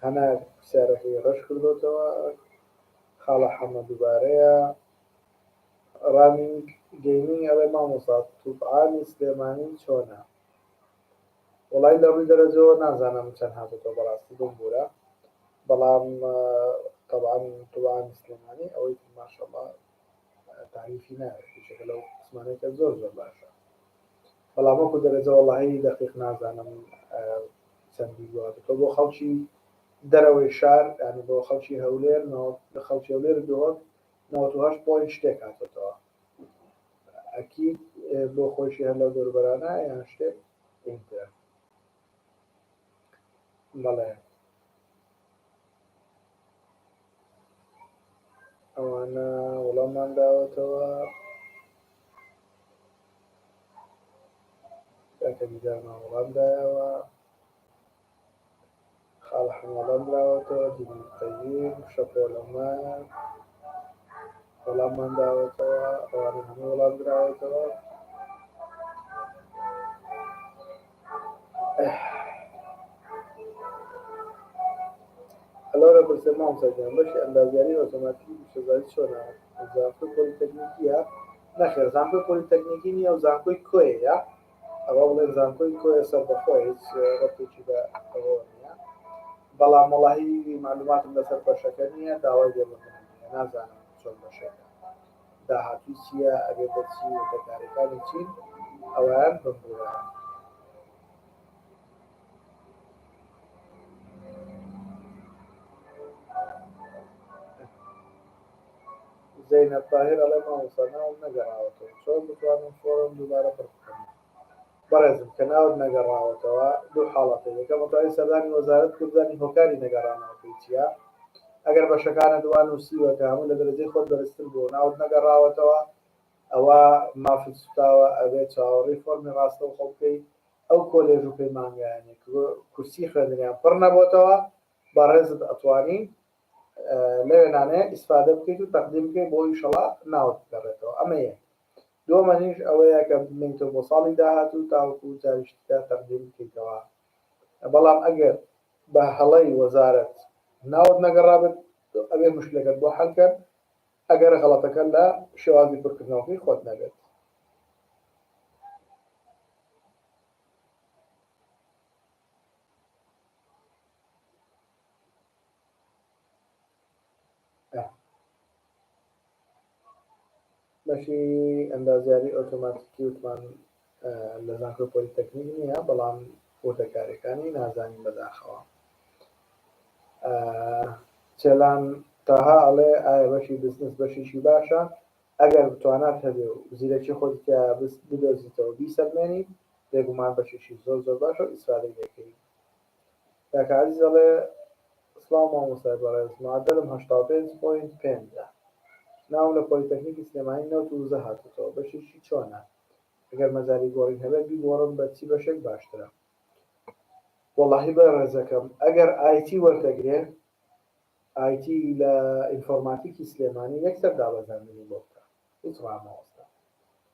هەنا پرسیارەکەی ڕەش کردوتەوە. خاڵە حەمە دووبارەیە رامینگ گەیمینگ ئەڵێ مامۆستا تووبعامی سلێمانی چۆنە؟ وەڵای لە ڕووی دەرەجەوە نازانم چەند هاتوتەوە بەڕاستی بم بوورە، بەڵام طبعاً تووبعامی سلێمانی ئەوەی ماشەڵڵا تعریفی ناوێت شەکە لەو قسمانێکە زۆر زۆر باشە، بەڵام وەکو دەرەجە وەڵاهی دەقیق نازانم چەندی دواتەوە بۆ خەڵکی دەرەوەی شار، یعنی بۆ خەڵکی هەولێر لە خەڵکی هەولێر دۆت 98 پۆینت شتێک هاتوتەوە. ئەکید بۆ خۆشی هەر لەو دەوروبەرانە یان شتێک ئینتر. بەڵێ ئەوانە وەڵاممان داوەتەوە. کاکە دیدارمان وەڵام دایەوە. خاڵە حەمەڵەم دراوەتەوە. دیمەن قەییم شەپۆلەمان وەڵاممان داوەتەوە. ئەوانە هەموو وەڵام دراوەتەوە. لەورە پرسە مامۆستاجان بەشی ئەندازیاری ئۆتۆماتیکی پیشەسازی چۆنە؟ زانکۆی پۆلیتەکنیکیە؟ نەخێر زانکۆی پۆلیتەکنیکی نییە و زانکۆی کۆیە. ئەوە بڵێن زانکۆی کۆیە سەر بەخۆی هیچ ڕەتێکی بە ئەوە نییە، بەڵام وەڵاهی معلوماتم لەسەر بەشەکە نییە، داوای لێبوردنم نییە، نازانم چۆن بەشەکە داهاتووی چییە، ئەبێ بە چی وتەکاریەکانی چین ئەویان بمبوورە. زەینەب تاهیر ئەڵێ مامۆستا ناوم نەگەڕاوەتەوە، چۆن بتوانم فۆرم دووبارە پڕ بکەم؟ بەڕێزم کە ناوت نەگەڕاوەتەوە دوو حاڵەتە. یەکەم مەتوانی سەردانی وەزارەت کوردزانی هۆکاری نەگەڕانەوەکەی چییە؟ ئەگەر بەشەکانە دوان نووسیوەکە هەموو لە دەرەجەی خۆت بەرزتر بوو ناوت نەگەڕاوەتەوە، ئەوە مافت سوتاوە ئەبێت چاوەڕێی فۆرمی ڕاستەوخۆ بکەیت. ئەو کۆلێژ و پەیمانگایانێ کورسی خوێندنیان پڕ نەبووتەوە بەڕێزت ئەتوانی لەوێنانەیە ئیسفادە بکەیت و تەقدیم بکەیت بۆ ئینشەڵا ناوت بگەڕێتەوە. ئەمە یەک. دووەمەنیش ئەوەیە کە بمێنیتەوە بۆ ساڵی داهاتوو تاوەکو جاریشتدا تەقدیم بکەیتەوە. بەڵام ئەگەر بە هەڵەی وەزارەت ناوت نەگەڕابێت ئەبێ مشکلەکەت بۆ حەلکەن ئەگەر غەڵەتەکە لە شێوازی پڕکردنەوەکەی خۆت نەبێت. بەشی ئەندازیاری ئۆتۆماتیکی وتمان لە زانکۆی پۆلیتەکنیک نییە، بەڵام وتەکاریەکانی نازانین بەداخەوە. چێلان تاها ئەڵێ ئایا بەشی بزنس بەشێکی باشە؟ ئەگەر بتوانات هەبێ و زیرەکی خۆتیا بدۆزیتەوە بیسەلمێنی بێگومان بەشێکی زۆر زۆر باشە و ئیسفادەی لێکەی. کاکە عەزیز ئەڵێ سڵاو مامۆستای بەڕێز، معدەلم 85.5 ناوم لە پۆلیتەکنیکی سلێمانی 92 هاتووتەوە، بەشێکی چۆنە؟ ئەگەر مەجای گۆڕین هەبێت بیگۆڕم بە چی بەشێک باشترە؟ وەڵاهی بەڕێزەکەم ئەگەر ئایتی وەرتەگرێ ئایتی لە ئینفۆرماتیکی سلێمانی یەکسەر دابەزاندنی بۆ بکە هیچ ڕامەوەستا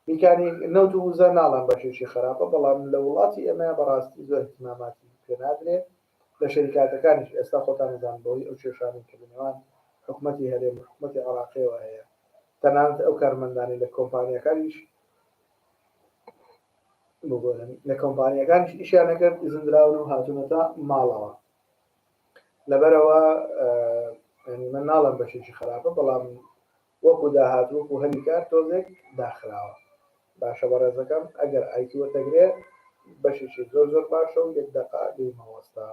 میکانی 92 ناڵم بەشێکی خراپە، بەڵام لە وڵاتی ئێمە بەڕاستی زۆر اهتیماماتی پێ نادرێت. لە شەریکاتەکانیش ئێستا خۆتان نەزان بۆی ئەو کێشانەی کە بنێوان حکوومەتی هەرێم و حکوومەتی عێراقیەوە هەیە، تەنانەت ئەو کارمەندانی لە کۆمپانیەکانیش لە کۆمپانیەکانیش ئیشیان نەکرد ئیزنراون و هاتوونەتە ماڵەوە. لەبەرەوە من ناڵم بەشێکی خراپە بەڵام وەکو داهات وەکو هەلی کار تۆزێک داخراوە باشە بەڕێزەکەم ئەگەر ئایتوەتەگرێ بەشێکی زۆر زۆر باشە و یەک دقا دەیمەوەستا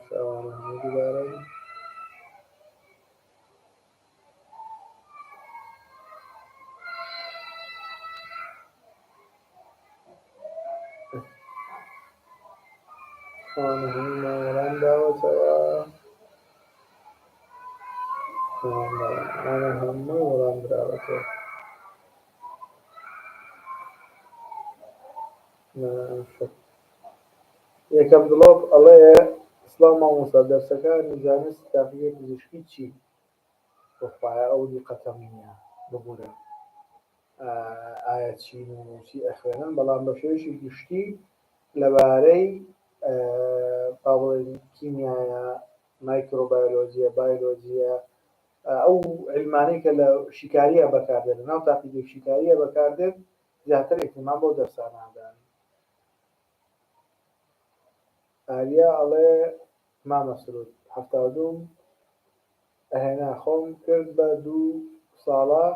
شەوانە هەموو دووبارە شەوانە هەموو ماوەڵام داوەتەوە ئەمە هەموو وەڵام دراوەتەوە یەکەم دڵۆپ ئەڵێ سڵاو مامۆستا دەرسەکانی زانست تاقیگە پزیشکی چی بەخوایە ئەو دیقەتەم نییە ببوورە ئایا چین و چی ئەخوێنن بەڵام بە شێوەیەکی گشتی لەبارەی کیمیایە مایکرۆبایۆلۆجیە بایۆلۆجیە ئەو علمانەی کە لە شیکاریە بەکاردێن ناو تاقیگەی شیکاریە بەکاردێت زیاتر احتیمال بۆ دەرسانادان ئالیا ئەڵێ مامە سرود هەفتا دووم ئەهێنا خۆم کرد بە 2 ساڵە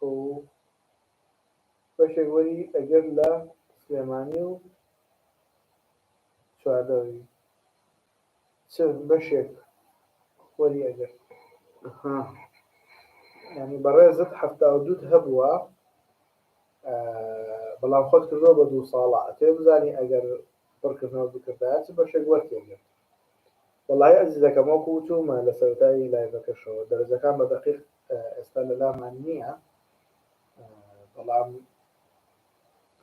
و بەشێک وەری ئەگەر لە سلێمانی و چواردەوی چ بەشێک وەری ئەگەر ینی بەڕێزت هەفتا دووت هەبووە بەڵام خۆت کردەوە بە 2 ساڵە ئەتێ بزانی ئەگەر پڕکردنەوە بکردایە چ بەشێک وەرتێگرێت وەڵای ئەزیزەکەم وەکو وتومە لە سەرەتایی لایڤەکەشەوە دەرەجەکان بە دەقیق ئێستا لەلامان نییە بەڵام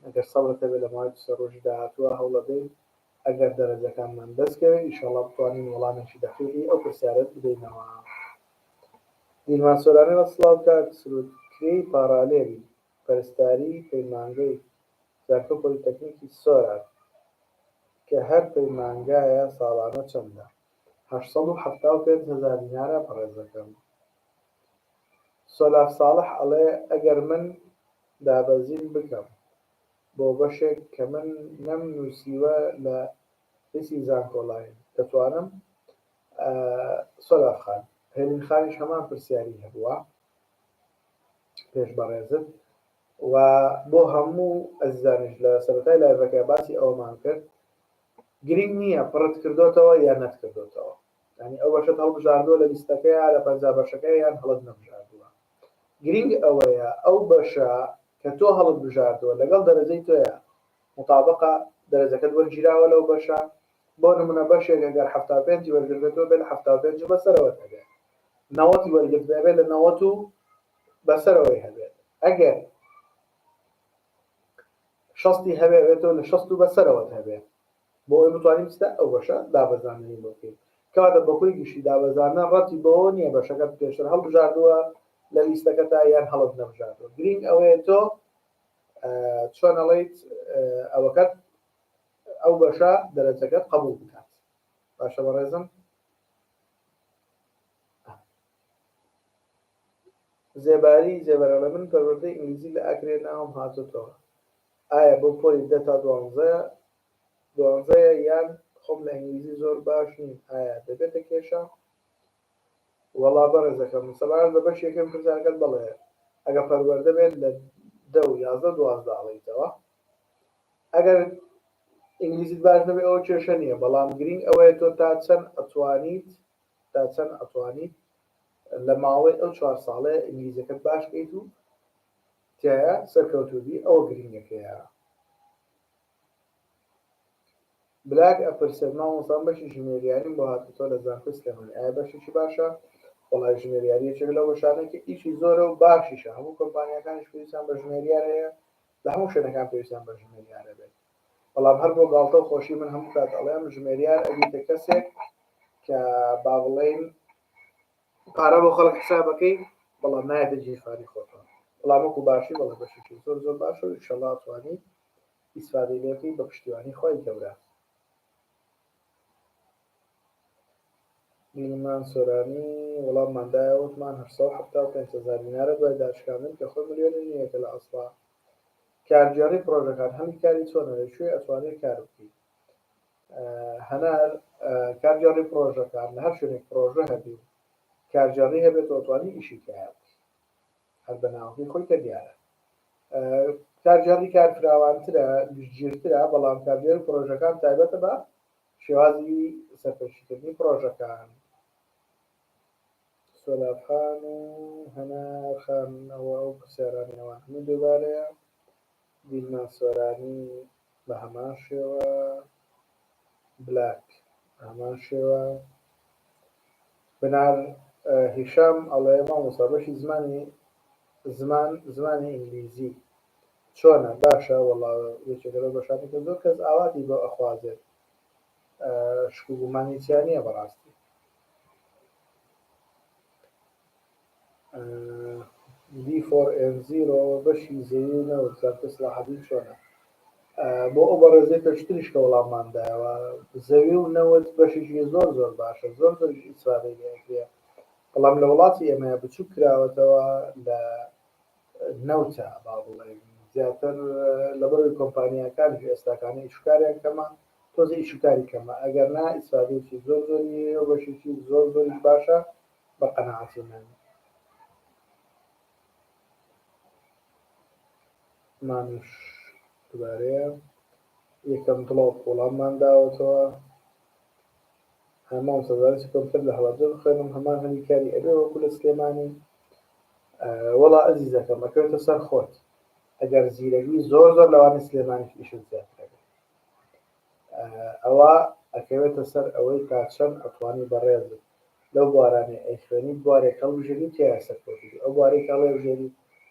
ئەگەر سەبرت هەبێت لە ماوەی 2 ڕۆژی داهاتووە هەوڵەدەین ئەگەر دەرەجەکانمان دەستکەوێت ئینشاڵڵا بتوانین وەڵامێکی دەقیقی ئەو پرسیارەت بدەینەوە دیلمان سۆرانەی وەسڵاو کات سرود کرێی پارالێلی پەرستاری پەیمانگەی زانکۆ پۆلیتەکنیکی سۆران کە هەر پەیمانگایە ساڵانە چەندە 875,000 دینارە بەڕێزەکەم سۆلاف ساڵح ئەڵێ ئەگەر من دابەزیم بکەم بۆ بەشێک کە من نەمنووسیوە لە پرسی زانکۆڵاین دەتوانم سۆلاف خان هێلین خانیش هەمان پرسیاری هەبووە پێش بەڕێزت و بۆ هەموو ئەزیزانش لە سەرەتای لایڤەکە باسی ئەومان کرد گرنگ نییە پڕت کردوتەوە یان نەتکردوتەوە ینی ئەو بەشت هەڵبژاردووە لە لیستەکەیە لە پەنجا بەشەکەی یان هەڵت نەبژاردووە گرنگ ئەوەیە ئەو بەشە کە تۆ هەڵت بژاردووە لەگەڵ دەرەجەی تۆیە مطابقە دەرەجەکەت وەرگیراوە لەو بەشە بۆ نمونە بەشێک ئەگەر 75 وەرگرتەوە بێت 75 بەسەرەوە هەبێت 90 وەرگرت بێت لە 90 بەسەرەوەی هەبێت ئەگەر 60 هەبێتەوە لە 60 بەسەرەوە هەبێت بۆ ئەوی بتوانین ئەو بەشە دابەزانانی بۆکەین کەواتە بەکۆی گشتی دابەزانە ڕەتی بۆ نییە بەشەکەت پێشتر هەڵبژاردووە لە لیستەکە تا یان هەڵت نەبژاردووە گرنگ ئەوەیە تۆ چۆن ئەڵێیت ئەوەکەت ئەو بەشە دەرەجەکەت قبول بکات باشە بەڕێزم زێباری زێبەرە لە من پەروەردەی ئینگلیزی لە ئاکرێ ناوم هاتوتەوە ئایا بۆ پۆلی 10 تا 12 یان خۆم لە ئینگلیزی زۆر باش نیم ئایا دەبێتە کێشە وەڵا بەڕێزەکەم سەبارەت بە بەش یەکەم پرسیارەکەت بڵێ ئەگە پەروەردە بێت لە 10 و 11 12 ئەڵێیتەوە ئەگەر ئینگلیزیت باش نەبێت ئەوە کێشە نییە بەڵام گرنگ ئەوەیە تۆ تا چەند ئەتوانیت لە ماوەی ئەو 4 ساڵەیە ئینگلیزیەکەت باش بکەیت و تایە سەرکەوتوبی ئەوە گرنگەکەیە بلاک ئەپرسێت مامۆستا بەشی ژمێریاریم بۆ هاتووە لە زانکۆی سلێمانی ئایا بەشێکی باشە وەڵای ژمێریاریەکێک لەو بەشانێکی ئیشی زۆرە و باشیشە هەموو کۆمپانیەکانیش پێویستیان بە ژمێریار هەیە لە هەموو شوێنەکان پێویستیان بە ژمێریارە بێت بەڵام هەر بۆ گاڵتە و خۆشی من هەموو کات ئەڵێم ژمێریار ئەبیتە کەسێک کە با بڵێین پارە بۆ خەڵک حسابەکەی بەڵام نایەتە جیفانی خۆتەوە بەڵام وەکو باشی بەڵێ بەشێکی زۆر زۆر باشە و ئینشەڵڵا ئەتوانیت ئیسفادەی لێ بکەیت بە پشتیوانی خۆی گەورە دیلمان سۆرانی وەڵامماندایە وتمان 875,000 دینارە دوای داشکاندن کە خۆی ملیۆنی نییەکە لە ئەسڵا کارگەڕی پرۆژەکان هەمی کاری چۆنە لە شوێ ئەتوانێت کار بکەیت هەنار کارگەڕی پرۆژەکان لە هەر شوێنێک پرۆژە هەبێت کارگەڕی هەبێت ئۆتوانی ئیشی کار هەر بەناوەکەی خۆی کە دیارە کارگەڕی کارفراوانترە گشتگیرترە بەڵام کارگەڕی پرۆژەکان تایبەتە بە شێوازی سەرپێشکردنی پرۆژەکان سۆلافخان و هەنارخانەوە ئەو پرسیارانەوە هەموو دووبارەیە دیلمان سۆرانی بە هەمان شێوە بلاک بە هەمان شێوە بنار هیشام ئەڵێ مامۆستا بەشی زمانی ئینگلیزی چۆنە باشە وەڵا یەکێکە لەو بەشانێک کە زۆر کەس ئاواتی بۆ ئەخوازێت شکوگومانی چیان نییە بەڕاستی D4N0 بەشی زەوی و نەوت زیاتر سلاحەدین چۆنە بۆ ئەو بەڕێزەی پێشتریش کە وەڵامماندایەوە زەوی و نەوت بەشێکی زۆر زۆر باشە زۆر زۆر ئیسفادەی لێ بەڵام لە وڵاتی ئێمە بچوو کراوەتەوە لە نەوتە با بڵێن زیاتر لەبەرەوەی کۆمپانیاکانی ئێستاکانی ئیشکاریان کەمە تۆزە ئیشکاری کەمە ئەگەر نا ئیسفادەیەکی زۆر زۆری و بەشێکی زۆر زۆریش باشە بە قەناعەتی من مانوش دوبارەیە یەکەم دڵۆپ وەڵاممان داوەتەوە هەمان سەزارێکی کۆمتر لە هەڵەبجە بخوێنم هەمان هەمی کاری ئەبێ وەکو لە سلێمانی وەڵا ئەزیزەکەم ئەکەوێتە سەر خۆت ئەگەر زیرەگی زۆر زۆر لەوانی سلێمانی ئیشت زیاترەکە ئەوە ئەکەوێتە سەر ئەوەی تا چەند ئەتوانی بەڕێزت لەو بوارانێ ئەی خوێنیت بوارێک هەڵبژێری تیا سەرکەوتوی ئەو بوارێک هەڵێبژێری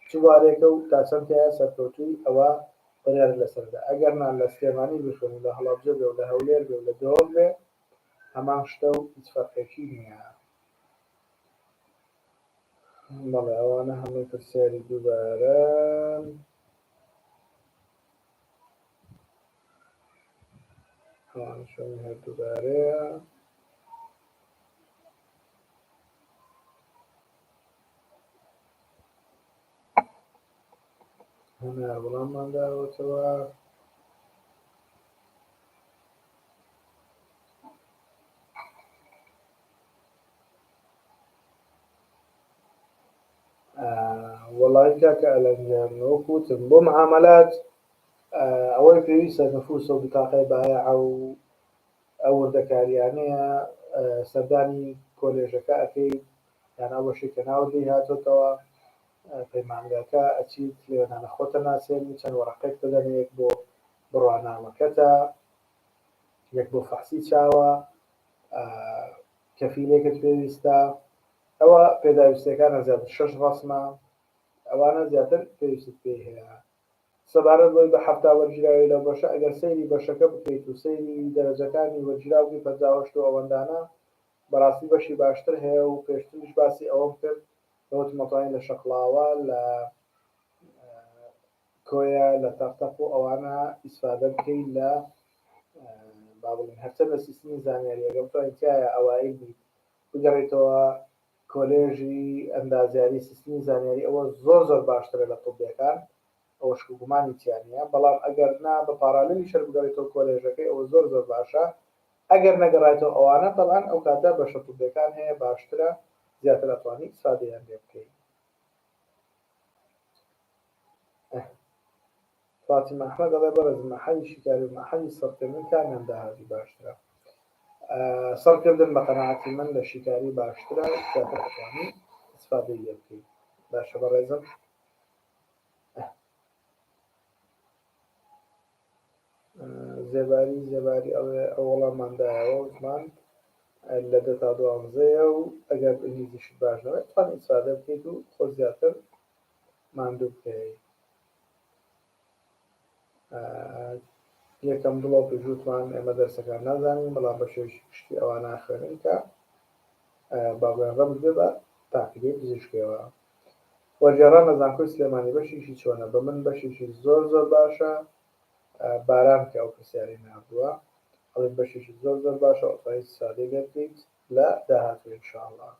چ بوارێکە و تا چەند تیا سەرکەوتوی ئەوە بڕیار لەسەردا ئەگەر نان لە سلێمانی بخوێن و لە هەڵەبجە بێ و لە هەولێر بێ و لە دۆڵ بێ هەمان شتە و هیچ فەرقێکی نییە بەڵێ ئەوانە هەمووی پرسیاری دووبارەن هەوانشەمی هەر دووبارەیە هەنار وەڵاممان داوەتەوە وەڵی کاکە ئەلەنجان وەکوتم بۆ معاملات ئەوەی پێویستە نفوس و بتاقەی بایع و ئەو وردەکاریانەیە سەردانی کۆلێژەکە ئەەکەی یان ئەو بەشێک کە ناوەدەی هاتۆتەوە پەیمانگاکە ئەچیت لێوێنانە خۆتە ناسێنی چەند وەرەقەیەک بدەن یەک بۆ بڕوانامەکەتە یەک بۆ فەحسی چاوە کەفیلێکت پێویستە ئەوە پێداویستەکانە زیاتر 6 ڕەسمە ئەوانە زیاتر پێویست پێی هەیە سەبارەت بۆی بە حەفتا وەرگیراوی لەو بەشە ئەگەر سەیری بەشەکە بکەیت و سەیری دەرەجەکانی وەرگیراوی پەنجاوەشت و ئەوەندانە بەڕاستی بەشی باشتر هەیە و پێشتریش باسی ئەوەم کرد لەوەتی مەتوانین لە شەقڵاوە لە کۆیە لە تەختەق و ئەوانە ئیسفادە بکەین لە با بڵێن هەرچەند لە سیستمی زانیاری ئەگەر بتوانین تایە ئەوایل بیت بگەڕێیتەوە کۆلێژی ئەندازیاری سیستمی زانیاری ئەوە زۆر زۆر باشترە لە طوبیەکان ئەوە شکوگومانی تیانە بەڵام ئەگەر نا بە پارالیلی شەر بگەڕێتەوە کۆلێژەکەی ئەوە زۆر زۆر باشە ئەگەر نەگەڕایەوە ئەوانە تەڵان ئەو کاتە بەشە طوبیەکان هەیە باشترە زیاتر ئەتوانی ئیسفادەیان لێ بکەین فاتیمە ئەحمەد دەڵێ بەڕێزم مەحەلی شیکاری و مەحەلی سەرکردن کامیان داهاتی باشترە سەرکردن بە قەناعەتی من لە شیکاری باشترە زیاتر ئەتوانی ئیسفادەی لێ بکەین باشە بەڕێزم زێباری ئەو وەڵامماندایەوە وتمان لە 10 تا 12 و ئەگەر ئینگلیزیشت باش نەوێت توانین ئیسفادە بکەیت و خۆ زیاتر ماندوو بکەیت یەکەم دڵۆپی ژووتمان ئێمە دەرسەکان نازانین بەڵام بە شێوەیەکی گشتی ئەوانە خوێنین کە باڵێن ڕەبت بێ بە تاقیبی پزیشکیەوە وەرگێڕان لە زانکۆی سلێمانی بەشێکی چۆنە بە من بەشێکی زۆر زۆر باشە باران کە ئەو پرسیاری نردووە ئەڵێن بەشێکی زۆر زۆر باشە ئۆتۆماتیک سادەی لێ بکەیت لە داهاتوو ئینشاءڵڵا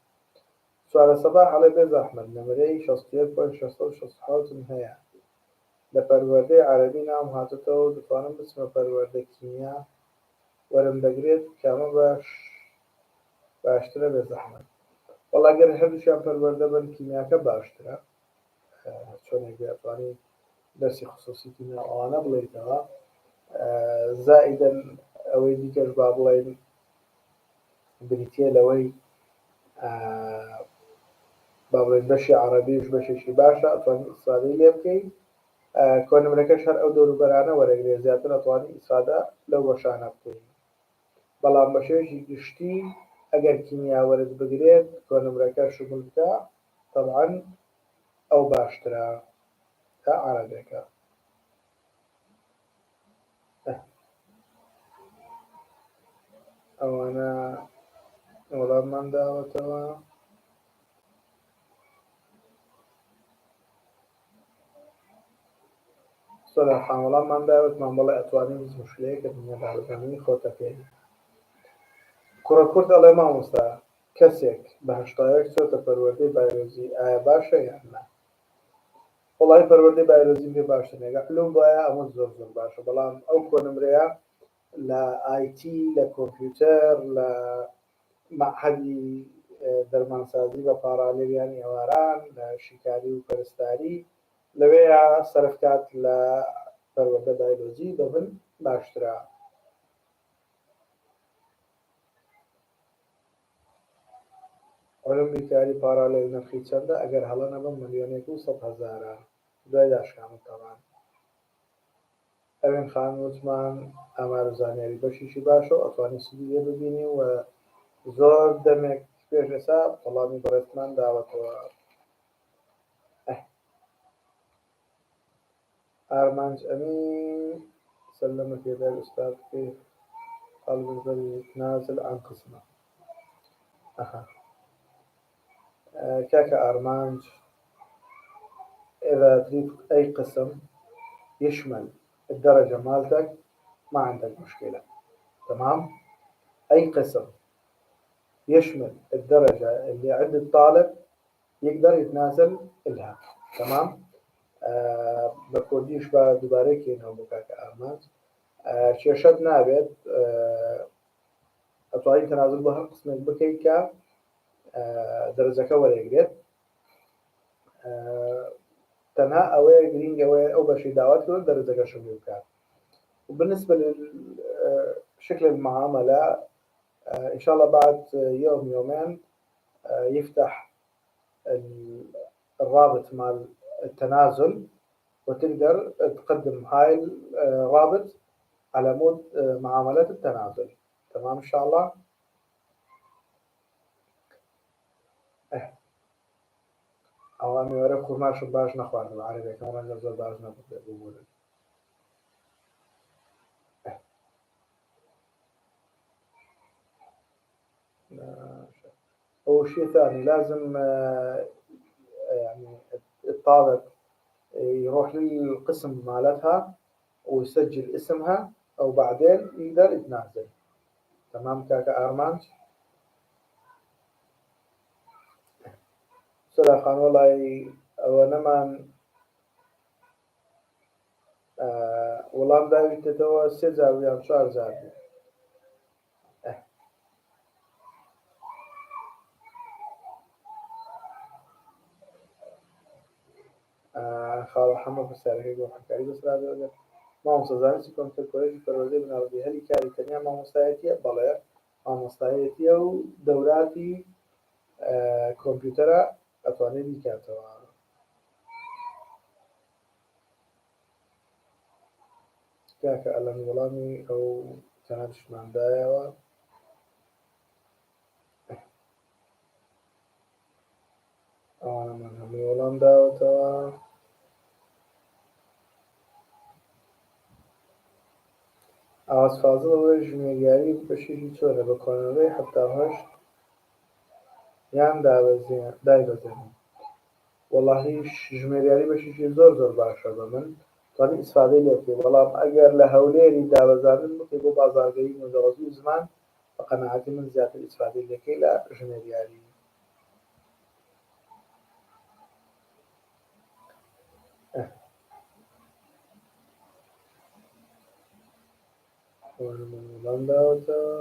سوارە سەباح ئەڵێ بێ زەحمەت نەمرەی 61.667 هەیە لە پەروەردەی عەرەبی نام هاتوتەوە دەتوانم بچمە پەروەردەی کیمیا وەرم دەگرێت کامە باشترە بێ زەحمەت وەڵا گەر هەردووشیان پەروەردە بن کیمیاکە باشترە چۆنێک دەتوانی دەرسی خصوصی کیمیا ئەوانە بڵێیتەوە زائیدەن ئەوەی دیکەش با بڵێن بریتیە لەوەی با بڵێن بەشی عەرەبیش بەشێکی باشە ئەتوانی ئیستفادەی لێ بکەیت کۆنمرەکەش هەر ئەو دەوروبەرانە وەرەگرێ زیاتر ئەتوانی ئیستفادە لەو بەشانە بکەیت بەڵام بە شێوەیەکی گشتی ئەگەر کیمیا وەرز بگرێت کۆنمرەکە شمول بکە طەبعاً ئەو باشترە تا عەرەبیەکە ئەوانە وەڵاممان داوەتەوە سۆداخان وەڵاممان داوتمان بەڵێ ئەتوانین هیچ مشکلەیەکە دنیا دابزاننی خۆتەکەی کوڕە کورد ئەڵێ مامۆستا کەسێک بە ٨١ چۆتە پەروەردەی بایۆلۆجی ئایا باشە یان نا وەڵاهی پەروەردەی بایۆلۆجی پێ باشتر نییە ئەگەر علوم بایە ئەمە زۆر باشە بەڵام ئەو کۆنمرەیە لە ئایتی لە کۆمپیوتەر لە مەعهەدی دەرمانسازی بە پاراڵێویانی ئێواران لە شیکاری و پەرستاری لەوەیە سەرفکات لە پەروەردە بایۆلۆجی بەبن باشترە علوم بیکاری پاراڵێو نرخی چەندە ئەگەر هەڵە نەبم ملیۆنێک و 100,000 دوای داشکامت تەوان ئەوێن خان وتمان ئامار و زانیاری بەشیشی باشە و ئەتوانی سودی لێ ببینی و زۆر دەمێک پێش ئێستا وەڵامی بەڕێزمان داوەتەوە ئارمانج ئەمین سلمە پێدای ئوستاد كيف قلب البري نازل عن قسمه كاكا أرمانج إذا تريد أي قسم يشمل الدرجة مالتك ما عندك مشكلة تمام أي قسم يشمل الدرجة اللي عند الطالب يقدر يتنازل لها تمام بكوديش با دوباره كينو بكاكا أرمانج شێشەت نابێت ئەتوانین تەنازل بە هەر قسمێک بکەیت کە دەرەجەکە وەرەگرێت تەنها ئەوەیە گرنگەوەی ئەو بەشی داوات کرد دەرەجەکە شمول بکات وبالنسبة لشكل المعاملة إن شاء الله بعد يوم يومين يفتح الرابط مال التنازل وتقدر تقدم هاي الرابط على مود معاملات التنازل تمام إن شاء الله ئەوانی وەرە قورماشم باش نەخواردم عەرەبیەکەم ڕەنگە زۆر باش نەبوو أول شيء ثاني لازم يعني الطالب يروح للقسم مالتها ويسجل اسمها أو بعدين يقدر يتنازل تمام كاكا أرمانج سلا خان والله ونمان وڵام داویتەوە 3,000 یان 4,000 خاڵە هەمە پرسیارەکەی بۆ حەکاری بەسرادەوە مامۆستازانێکی کۆمپیوتەر کۆلێژی پەروەردەی بناڕەتی هەلی کاری تەنیا مامۆستایەتیە بەڵێ مامۆستایەتیە و دەوراتی کۆمپیوتەرە ئەتوانێت بیکاتەوە کاکە ئەلەمی وەڵامی ئەو تەنانشماندایەوە ئەوانەمان هەمووی وەڵام داوەتەوە ئاواز فازڵ ئەوەی ژمێریاری بەشێکی چۆنە بە کۆنەڵەی 78 یان دایبەزێنم وەڵاهی ژمێریاری بەشێکی زۆر باشە بە من توانی ئیسفادەی لێ بکەی بەڵام ئەگەر لە هەولێری دابەزاندن بکەی بۆ بازاڕگەیی مۆدەڵەزی و زمان بە قەناعەتی من زیاتر ئیسفادەی لێکەی لە ژمێریاری وەڵام داوەتەوە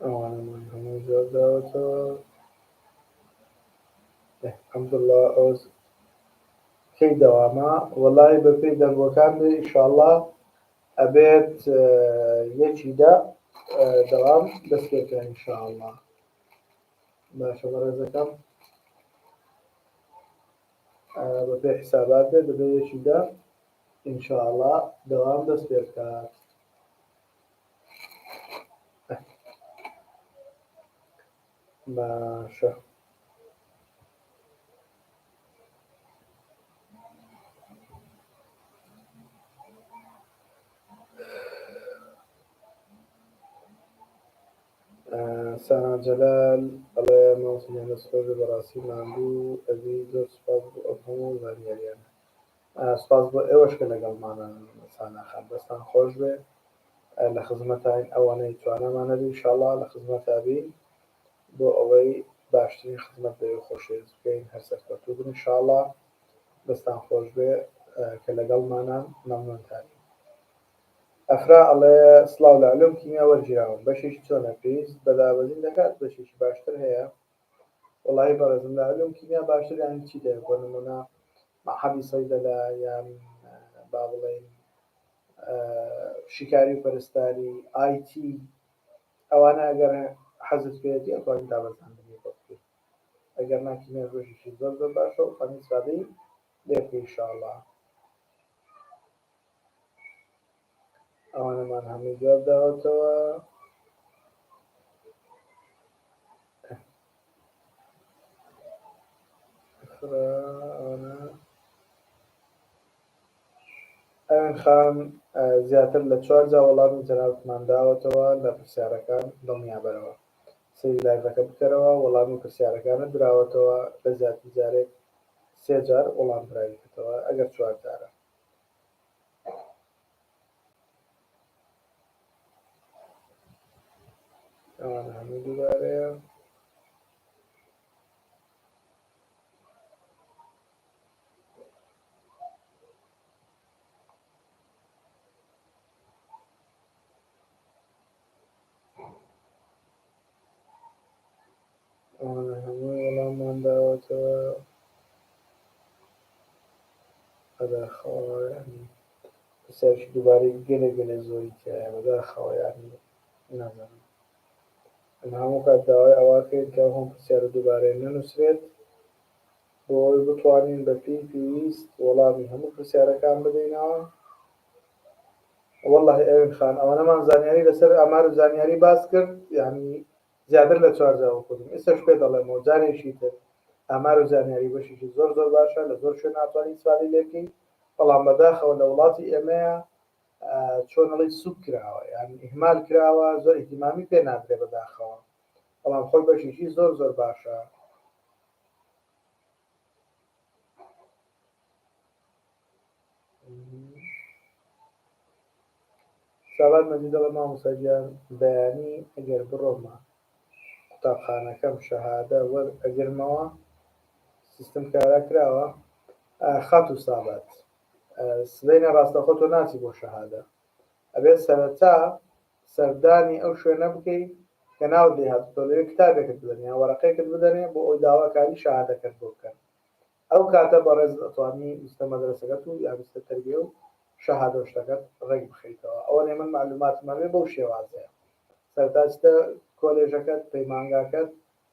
ئەوانەمان هەموو زۆر داوەتەوە حەمدوڵڵا ئەوز کەی دەوامە وەڵای بەپێی دەنگەکان بێ ئینشاءڵڵا ئەبێت یەکیدا دەوام دەست پێکەن ئینشاءڵڵا باشە بەڕێزەکەم بەپێ حسابات بێت دەبێ یەکیدا ئینشاءڵڵا دەوام دەست پێ بکات باشە سانا جەلال ئەڵێ ماوسمیان دەستخۆش بەڕاستی ماندوو ئەبی زۆر سوپاس بۆ ئەم هەموو زانیاریانە سوپاس بۆ ئێوەش کە لەگەڵمانە ساناخان دەستان خۆش بێ لە خزمەتین ئەوانەی توانەمانە بی ئینشاءڵڵا لە خزمەتا بین بۆ ئەوەی باشترین خزمەت بێ و خۆشەویست بکەین هەر سەرکەوتوو بن ئینشاءڵڵا دەستان خۆش بێ کە لەگەڵمانە مەمنوونتانی ئەفرا ئەڵێ سڵاو لە علوم کیمیا وەرگیراوم بەشێکی چۆنە پێویست بەدابەزین دەکات بەشێکی باشتر هەیە وەڵاهی بەڕێزم لە علوم کیمیا باشتر یانی چی دەیە بۆ نمونە مەحەبی سەیدەلا یان با بڵێین شیکاری و پەرستاری ئایتی ئەوانە ئەگەر حەزت پێێتی ئەتوانین دابەزان بکەیت ئەگەر ناکیمیا بەشێکی زۆر زۆر باشە و فەنی سادەی لێ بکەی ئینشاءڵڵا ئەوانەمان هەمووی جواب داوەتەوە ئەوێن خان زیاتر لە 4 جا وەڵامی جەنابەتمان داوەتەوە لە پرسیارەکان دڵنیابەرەوە سەیری لایڤەکە بکەرەوە وەڵامی پرسیارەکانت دراوەتەوە لە زیاتر جارێک 3 جار وەڵام درایتەوە ئەگەر 4 جارە ئەوانە هەموو دووبارەیە ئەوانە هەمووی وەڵاممان داوەتەوە بەداخەوە ینی پرسیارێکی دووبارەی گەلێ زۆری تایە بەداخەوە یانی نازانم ئەمە هەموو کات داوای ئەواکەین کە هەم پرسیارە دووبارەی نەنووسرێت بۆ ئەوەی بتوانین بە پێویست وەڵامی هەموو پرسیارەکان بدەینەوە وەڵڵاهی ئەوێن خان ئەوانەمان زانیاری لەسەر ئامار و زانیاری باس کرد یانی زیاتر لە 4 جا وەکوتم ئێستاش پێ دەڵێمەوە جارێکی تر ئامار و زانیاری بەشێکی زۆر زۆر باشە لە زۆر شوێن ناتوانین استفادەی لێ بکەین بەڵام بەداخەوە لە وڵاتی ئێمەیە چۆنەڵی سوک کراوە یان ئیهمال کراوە زۆر ئیهتیمامی پێ نادرێ بەداخەوە بەڵام خۆی بەشێکی زۆر زۆر باشە شابات مەجید دەڵێ مامۆستاگیان بەیانی ئەگەر بڕۆمە قوتابخانەکەم شەهادە وەرئەگرمەوە سیستم کارا کراوە خات و سابات سبەینە ڕاستەخۆ تۆ ناچی بۆ شەهادە ئەبێت سەرەتا سەردانی ئەو شوێنە بکەیت کە ناوت لێ هاتووە لەوێ کتابێکت بدەنێ یا وەرەقەیەکت بدەنێ بۆ ئەوی داواکاری شەهادەکەت بۆ بکەن ئەو کاتە بەڕێز دەتوانی ویستە مەدرسەکەت و یا ویستە تەربیە و شەهادە شتەکەت ڕێک بخەیتەوە ئەوە نێ من معلوماتم هەبێ بەو شێوازەیە سەرەتا چتە کۆلێژەکەت پەیمانگاکەت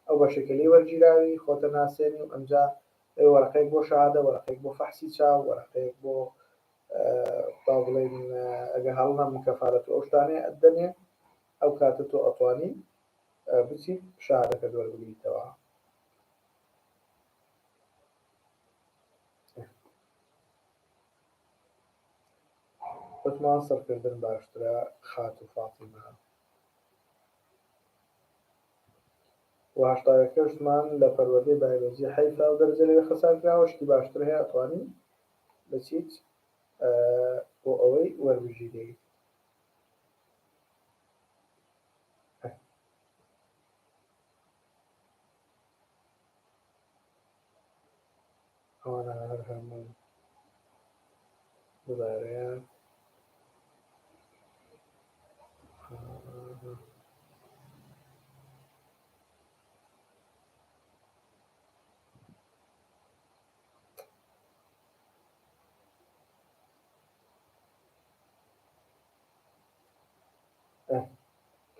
ئەو بەشەکەی وەرگیراوی خۆتە ناسێنی و ئەمجا وەرەقەیەک بۆ شەهادە وەرەقەیەک بۆ فەحسی چاو وەرەقەیەک بۆ با بڵێن ئەگەر هەڵنا مکەفارەت و ئەو شتانەیە ئەدەنێ ئەو کاتە تۆ ئەتوانی بچیت شەهادەکەت وەربگریتەوە وتمان سەرکردن باشترە خات و فاتیمە و هەشتاەکەشتمان لە پەروەردەی بایۆلۆجی حەیفە و دەرجە لەوێ خەسارکراوە شتی باشتر هەیە ئەتوانی بچیت بۆ ئەوەی وەربژیرێت ئەوانە هەر هەموو بزارەیان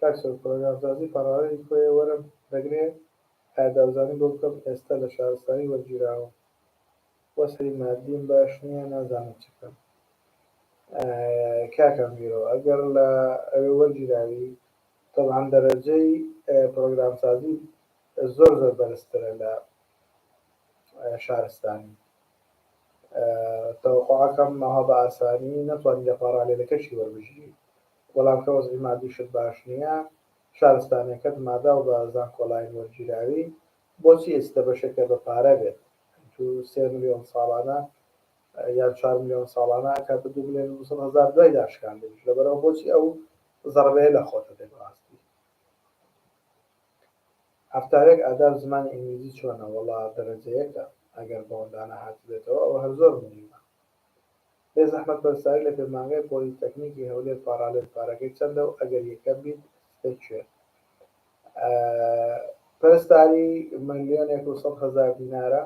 کاکسۆ پرۆگرامسازی پەڕاوەی خۆی وەرم دەگرێت ئادابزانی بۆ بکەم ئێستا لە شارستانی وەرگیراوە وەسەی مادیم باش نییە نازانم چ بکەم کاکەم بیرەوە ئەگەر لە ئەوێ وەرگیراوی طبعا دەرەجەی پرۆگرامسازی زۆر زۆر بەرزترە لە شارستانی تەوقعەکەم مەها بە ئاسانی نەتوانانی لە پارالێلەکەشی وەربژی بەڵام کە وەزعی مادیشت باش نییە شارستانیەکەت مادا و بە زانکۆڵاین وەرگیراوی بۆچی ئێستا بەشەکە بە پارە بێت تو 3 ملیۆن ساڵانە یان 4 ملیۆن ساڵانە کاتە 2 ملیۆن و 200 هەزار دوای داشکان دەبیش لەبەرەوە بۆچی ئەو زەڕبەیە لە خۆتە دێت ڕاستی هەفتارێک ئاداب زمانی ئینگلیزی چۆنە وەڵا دەرەجەیەکە ئەگەر بەوەندانە هات بێتەوە ئەوە هەر زۆر مهمە بێ زەحمەت بەرسایی لە پێمانگای پۆلیتەکنیکی هەولێر پارالێل پارەکەی چەندە و ئەگەر یەکەم بیت کوێ پەرستاری 1,100,000 دینارە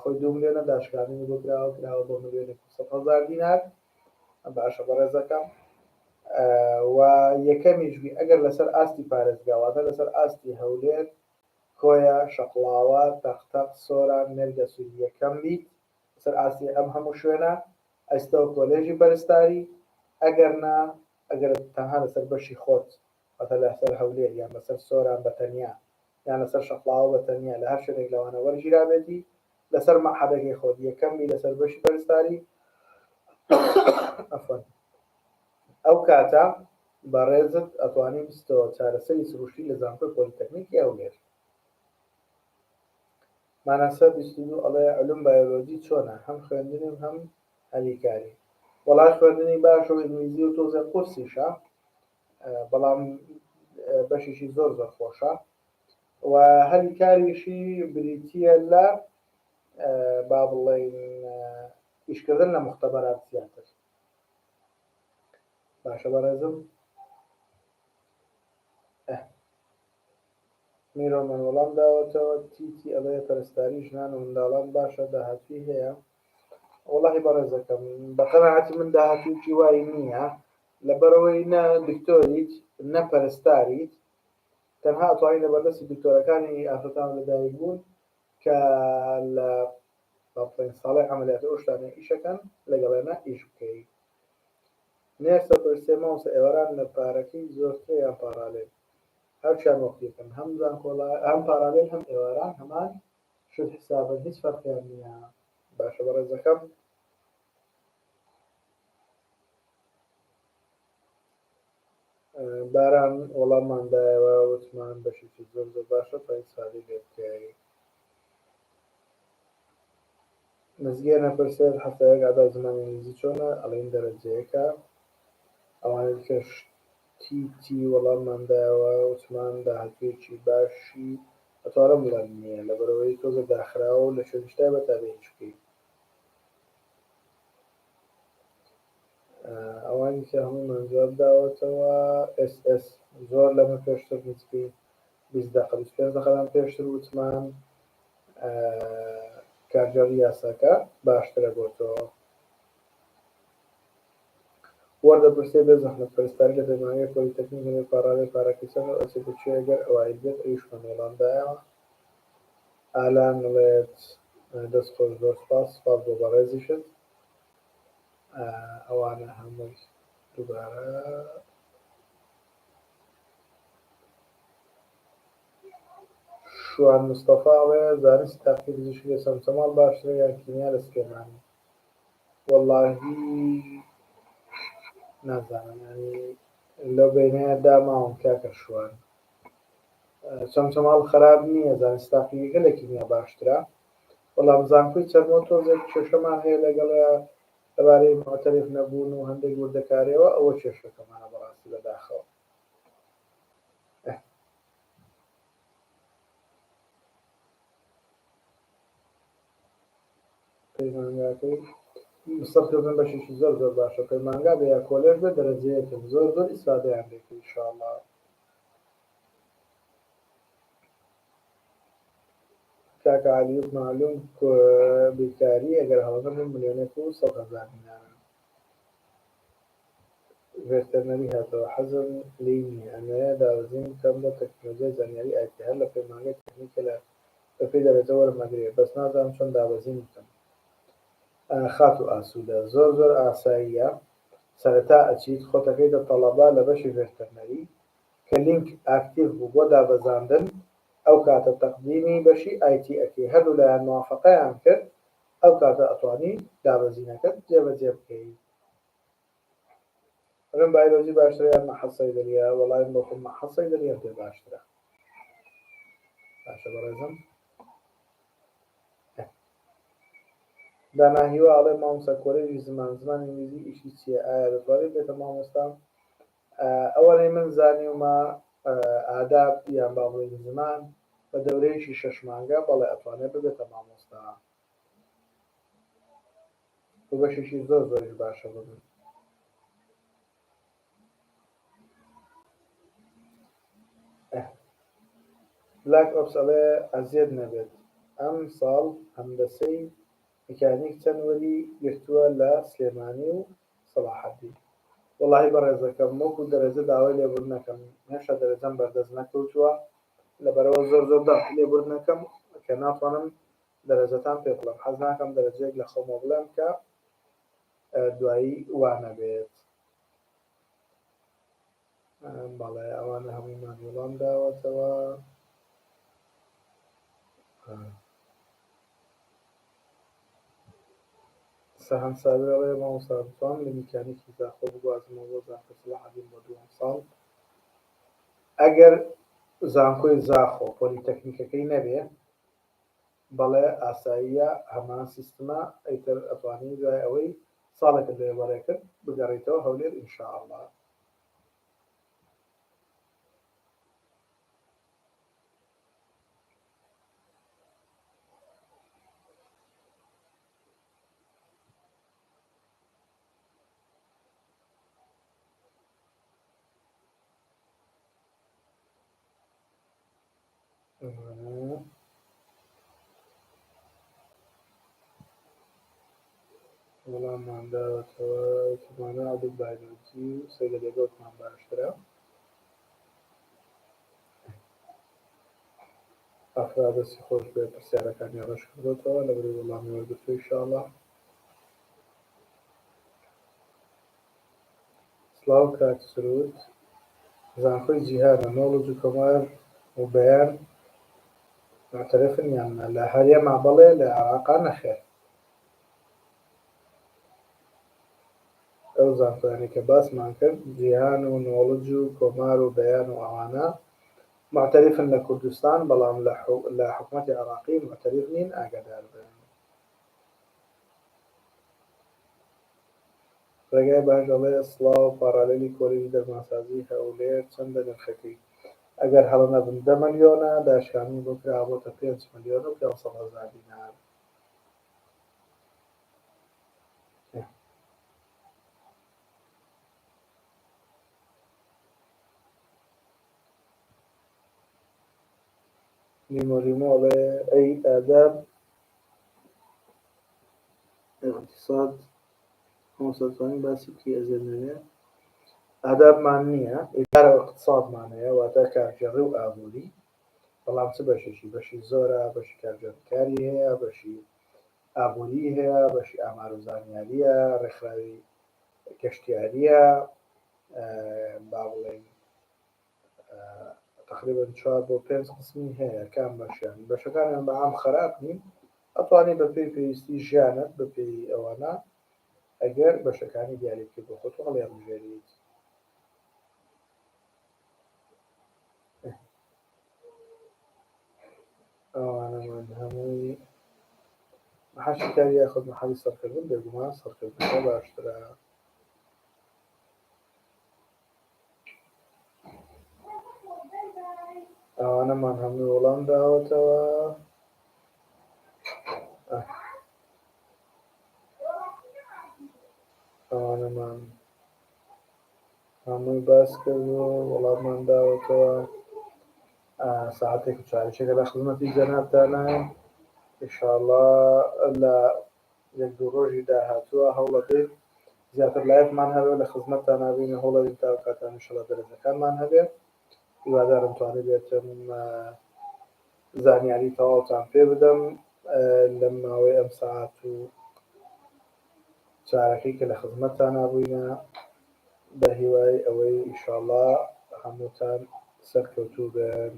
خۆی 2 ملیۆنە داشکاندنی بۆ کراوە بۆ 1,100,000 دینار باشە بەڕێزەکەم و یەکەمیشبی ئەگەر لەسەر ئاستی پارێزگاواتە لەسەر ئاستی هەولێر کۆیە شەقڵاوە تەختەق سۆران مێردە سوور یەکەم بیت لەسەر ئاستی ئەم هەموو شوێنە ئەستەوە کۆلێژی پەرستاری ئەگەر نا ئەگەر تەنها لەسەر بەشی خۆت ئەتە لەسەر هەولێر یان لەسەر سۆران بەتەنیا یان لەسەر شەقڵاوە بەتەنیا لە هەر شوێنێک لەوانە وەرگیرابێتی لەسەر مەعهەدەکەی خۆت یەکەمی لەسەر بەشی پەرستاری ئەو کاتە بەڕێزت ئەتوانی بستەوە چارەسەری سروشتی لە زانکۆی پۆلیتەکنیکی هەولێر مانەسە 22 ئەڵێ علوم بایۆلۆجی چۆنە هەم خوێندنم هەم هەلیکاری وەڵات خوێندنی باش و ئینگلیزی و تۆزە قورسیشە بەڵام بەشیشی زۆر زۆر خۆشە و هەلیکاریشی بریتیە لە با بڵێین ئیشکردن لە مختبەرات زیاتر باشە بەڕێزم میرۆ من وەڵام داوەتەوە تیتی ئەڵێ پەرستاری ژنان و منداڵان باشە داهاتوی هەیە وەڵاهی بەڕێزەکەم بەقەناعەتی من داهاتووی وای نییە لەبەرەوەی نە دکتۆریت نە پەرستاریت تەنها ئەتوانی لە بەردەستی دکتۆرەکانی ئافرەتان لەدایک بوون کە لە ساڵی عملیات ئەو شتانە ئیشەکەن لەگەڵێنە ئیش بکەیت نێرسە پرسێ ماوسە ئێوەران لە پارەکەی زۆرتر یان پارالێل هەرچیان وەختیەکەن هەم زانکۆڵا هەم پارالێل هەم ئێواران هەمان شت حسابن هیچ فەرقیان نییە باشە بەڕێزەکەم باران وەڵامماندایەوە وتمان بەشێکی زۆر زۆر باشە تا ئیسفادەی لێ بکەیت مزگێر نەپرسێت هەفتەیەک ئاداب زمانی ئینگلیزی چۆنە ئەڵێن دەرەجەیەکە ئەوانە دیکەش تیتی وەڵامماندایەوە وتمان داهاتوویەکی باشی ئەتوانم بڵێم نییە لەبەرەوەی تۆزە داخراوە و لە شوێنیشتای بەتابێ هیچ بکەیت ئەوانی کە هەموومان جواب داوەتەوە SS زۆر لەمە پێشتر نزیکەی 20 دقە 25 دقەدان پێشتر وتمان کارگەڕی یاساکە باشترە بۆ تۆ وەردەپرسێ بێ زەحمەت پەرستاری لە پەیمانگای پۆلیتەکنیک هەولێر پارالێل پارەکەی چەندە و ئەچێتە کوێ ئەگەر ئەوایی بێت ئەویشمان وەڵامدایەوە ئالان دەڵێت دەستخۆش زۆر سپاس بۆ بەڕێزیشت ئەوانە هەمووی دووبارە شوان مستەفا ئەڵێ زانستی تاقی پزیشکی لە سەمسەماڵ باشترە یان کیمیا لە سلێمانی وەڵاهی نازانم ینی لەو بینەیە داماوم کاکە شوان چەمچەماڵ خەراب نییە زانستی تاقیەکە لە کیمیا باشترە بەڵام زانکۆی چەرمۆ تۆزێک کێشەمان هەیە لەگەڵەیە لەبارەی معتەرف نەبوون و هەندێک وردەکاریەوە ئەوە کێشەکەمانە بەڕاستی بەداخەوە پەیمانگاکەی سەرکردن بەشێکی زۆر زۆر باشە پەیمانگا بە یا کۆلێژ بێ دەرەجەیەکم زۆر زۆر ئیسفادەیان لێکرد ئینشاءڵڵا. کاکە عەلی معلوم بیرکاری ئەگەر هەڵەنەبوو ملیۆنێک و 100,000 دینارە. ڤێتەرنەری هاتەوە حەزم لێی نییە ئەمەیە داوەزین بکەم بۆ تەکنۆلۆژیای زانیاری ئایتی هەر لە پەیمانگای تەکنیکە لە بەپێی دەرەجە وەرمەگرێ بەس نازانم چۆن داوەزین بکەم. خات و ئاسوودە زۆر زۆر ئاساییە. سەرەتا ئەچیت خۆتەکەیتە تەڵەبا لە بەشی ڤێتەرنەری کە لینک ئاکتیڤ بوو بۆ دابەزاندن ئەو کاتە تەقدیمی بەشی ئایتی ئەکەی هەردوو لایەن موافقەیان کرد ئەو کاتە ئەتوانی دابەزینەکەت جێبەجێ بکەیت. ئەڵێم بایۆلۆجی باشترە یان مەحەسەی دەریا وەڵایم بۆ خۆم مەحەسەی دەریام پێ باشترە. باشە بەڕێزم دانا هیوا ئەڵێ مامۆستا کۆلێژی زمان ئینگلیزی ئیشی چییە ئایا دەتوانێت بێتە مامۆستا؟ ئەوەنەی من زانیومە ئاداب یان با بڵێین زمان بە دەورەیەکی 6 مانگە بەڵێ ئەتوانێت ببێتە مامۆستا بۆ بەشێکی زۆر زۆریش باشە ببن. بلاک ئۆپس ئەڵێ ئەزیەت نەبێت ئەم ساڵ هەندەسەی میکانیک چەند وەری گرتووە لە سلێمانی و سەلاحەدین. وەڵاهی بەڕێزەکەم وەکو دەرەجە داوای لێبوردنەکەم هێشتا دەرەجەم بەردەست نەکەوتووە لەبەرەوە زۆر زۆر لێبوردنەکەم کە ناتوانم دەرەجەتان پێ بڵێم حەز ناکەم دەرەجەیەک لە خۆمە بڵێم کە دوایی وانە بێت. بەڵێ ئەوانە هەموومان وەڵام داوەتەوە. سەهەم ساوی ئەڵێ مامۆستا دەتوانم لە میکانیکی زاخۆ بگوازمەوە بۆ زانکۆی سەلاحەدین بۆ دووەم ساڵ ئەگەر زانکۆی زاخۆ پۆلیتەکنیکەکەی نەبێ بەڵێ ئاساییە هەمان سیستمە ئەیتر ئەتوانی دوای ئەوەی ساڵێکت لێبەڕێ کرد بگەڕێیتەوە هەولێر ئینشاءڵڵا. وەڵاممان داوەتەوە ئەوتمانە ئەڵێ بایۆلۆجی و سەیرەلێگەوتمان باشترە. ئافرا دەستی خۆش بێ پرسیارەکانی ڕەش کردوێتەوە لە بەرەی وەڵامی وەرگرتووە ئینشاءڵڵا. سڵاو کاک سروود زانکۆی جیهانە نۆڵج و کۆمار و بەیان معتەرفن یاننا لە هەرێما بەڵێ لە عێراقا نەخێر. ئەو زانکۆیانەی کە باسمان کرد جیهان و نۆڵج و کۆمار و بەیان و ئەوانە معتەرفن لە کوردستان بەڵام لە حکوومەتی عێراقی معتەرف نین ئاگادار بن. ڕێگای باش ئەڵێ سڵاو پارالێلی کۆلێژی دەرمانسازی هەولێر چەندە نرخەکەی؟ ئەگەر هەڵە نەبن 10 ملیۆنە داشکانی بۆ کرابۆتە 5 ملیۆن و 500,000 دینار. لیمۆ ئەڵێ ئەی ئاداب اقتصاد مامۆستاتوانی باسی بکەی ئەزێر نەوێ ئادابمان نییە ئیدارە اقتصادمانەیە واتە کارژێڕی و ئابووری بەڵام چ بەشێکی بەشی زۆرە بەشی کارژێڕکاری هەیە بەشی ئابووری هەیە بەشی ئامار و زانیاریە ڕێکخراوی گەشتیاریە با بڵێین تقریبا 4 بۆ 5 قسمی هەیە کام بەشیان بەشەکانیان بەعام خراپ نین ئەتوانی بەپێی پێویستی ژیانت بەپێی ئەوانە ئەگەر بەشەکانی دیاری بکەیت بۆ خۆت هەڵیان بژێریت. ئەوانەمان هەمووی مەحەشی کاری یاخود مەحەلی سەرکردن بێگومان سەرکردنەکە باشترە. ئەوانەمان هەمووی وەڵام داوەتەوە. هەمووی باس کرد و وەڵامان داوەتەوە. ساعتێک و چارشەکە لە خزمەتی جەنابتانایە. ئینشاءڵڵا لە یەک دوو ڕۆژی داهاتووە هەوڵەکەی زیاتر لایەکمان هەبێت لە خزمەتتان نابینە هەوڵەدەین تا کاتان ئینشاءڵڵا دەرەجەکانمان هەبێت. هیوادارم توانێت بێتم زانیاری تەواوتان پێ بدەم لەم ماوەی ئەم ساعات و چارەکەی کە لە خزمەتتان نبووینە بە هیوای ئەوەی ئینشاءڵڵا هەمووتان سەرکەوتوو بێن.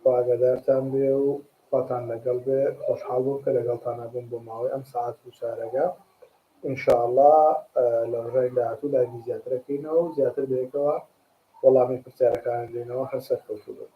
خوا ئاگادارتان بێ و خواتان لەگەڵ بێ. خۆشحاڵ بووم کە لەگەڵتانە بووم بۆ ماوەی ئەم ساعات و چارەکە. ئینشاءڵڵا لە ڕۆژێک داهاتوو لایەکی زیاترەکەینەوە و زیاتر بەیەکەوە وەڵامی پرسیارەکان دێنەوە هەر سەرکەوتوو بن.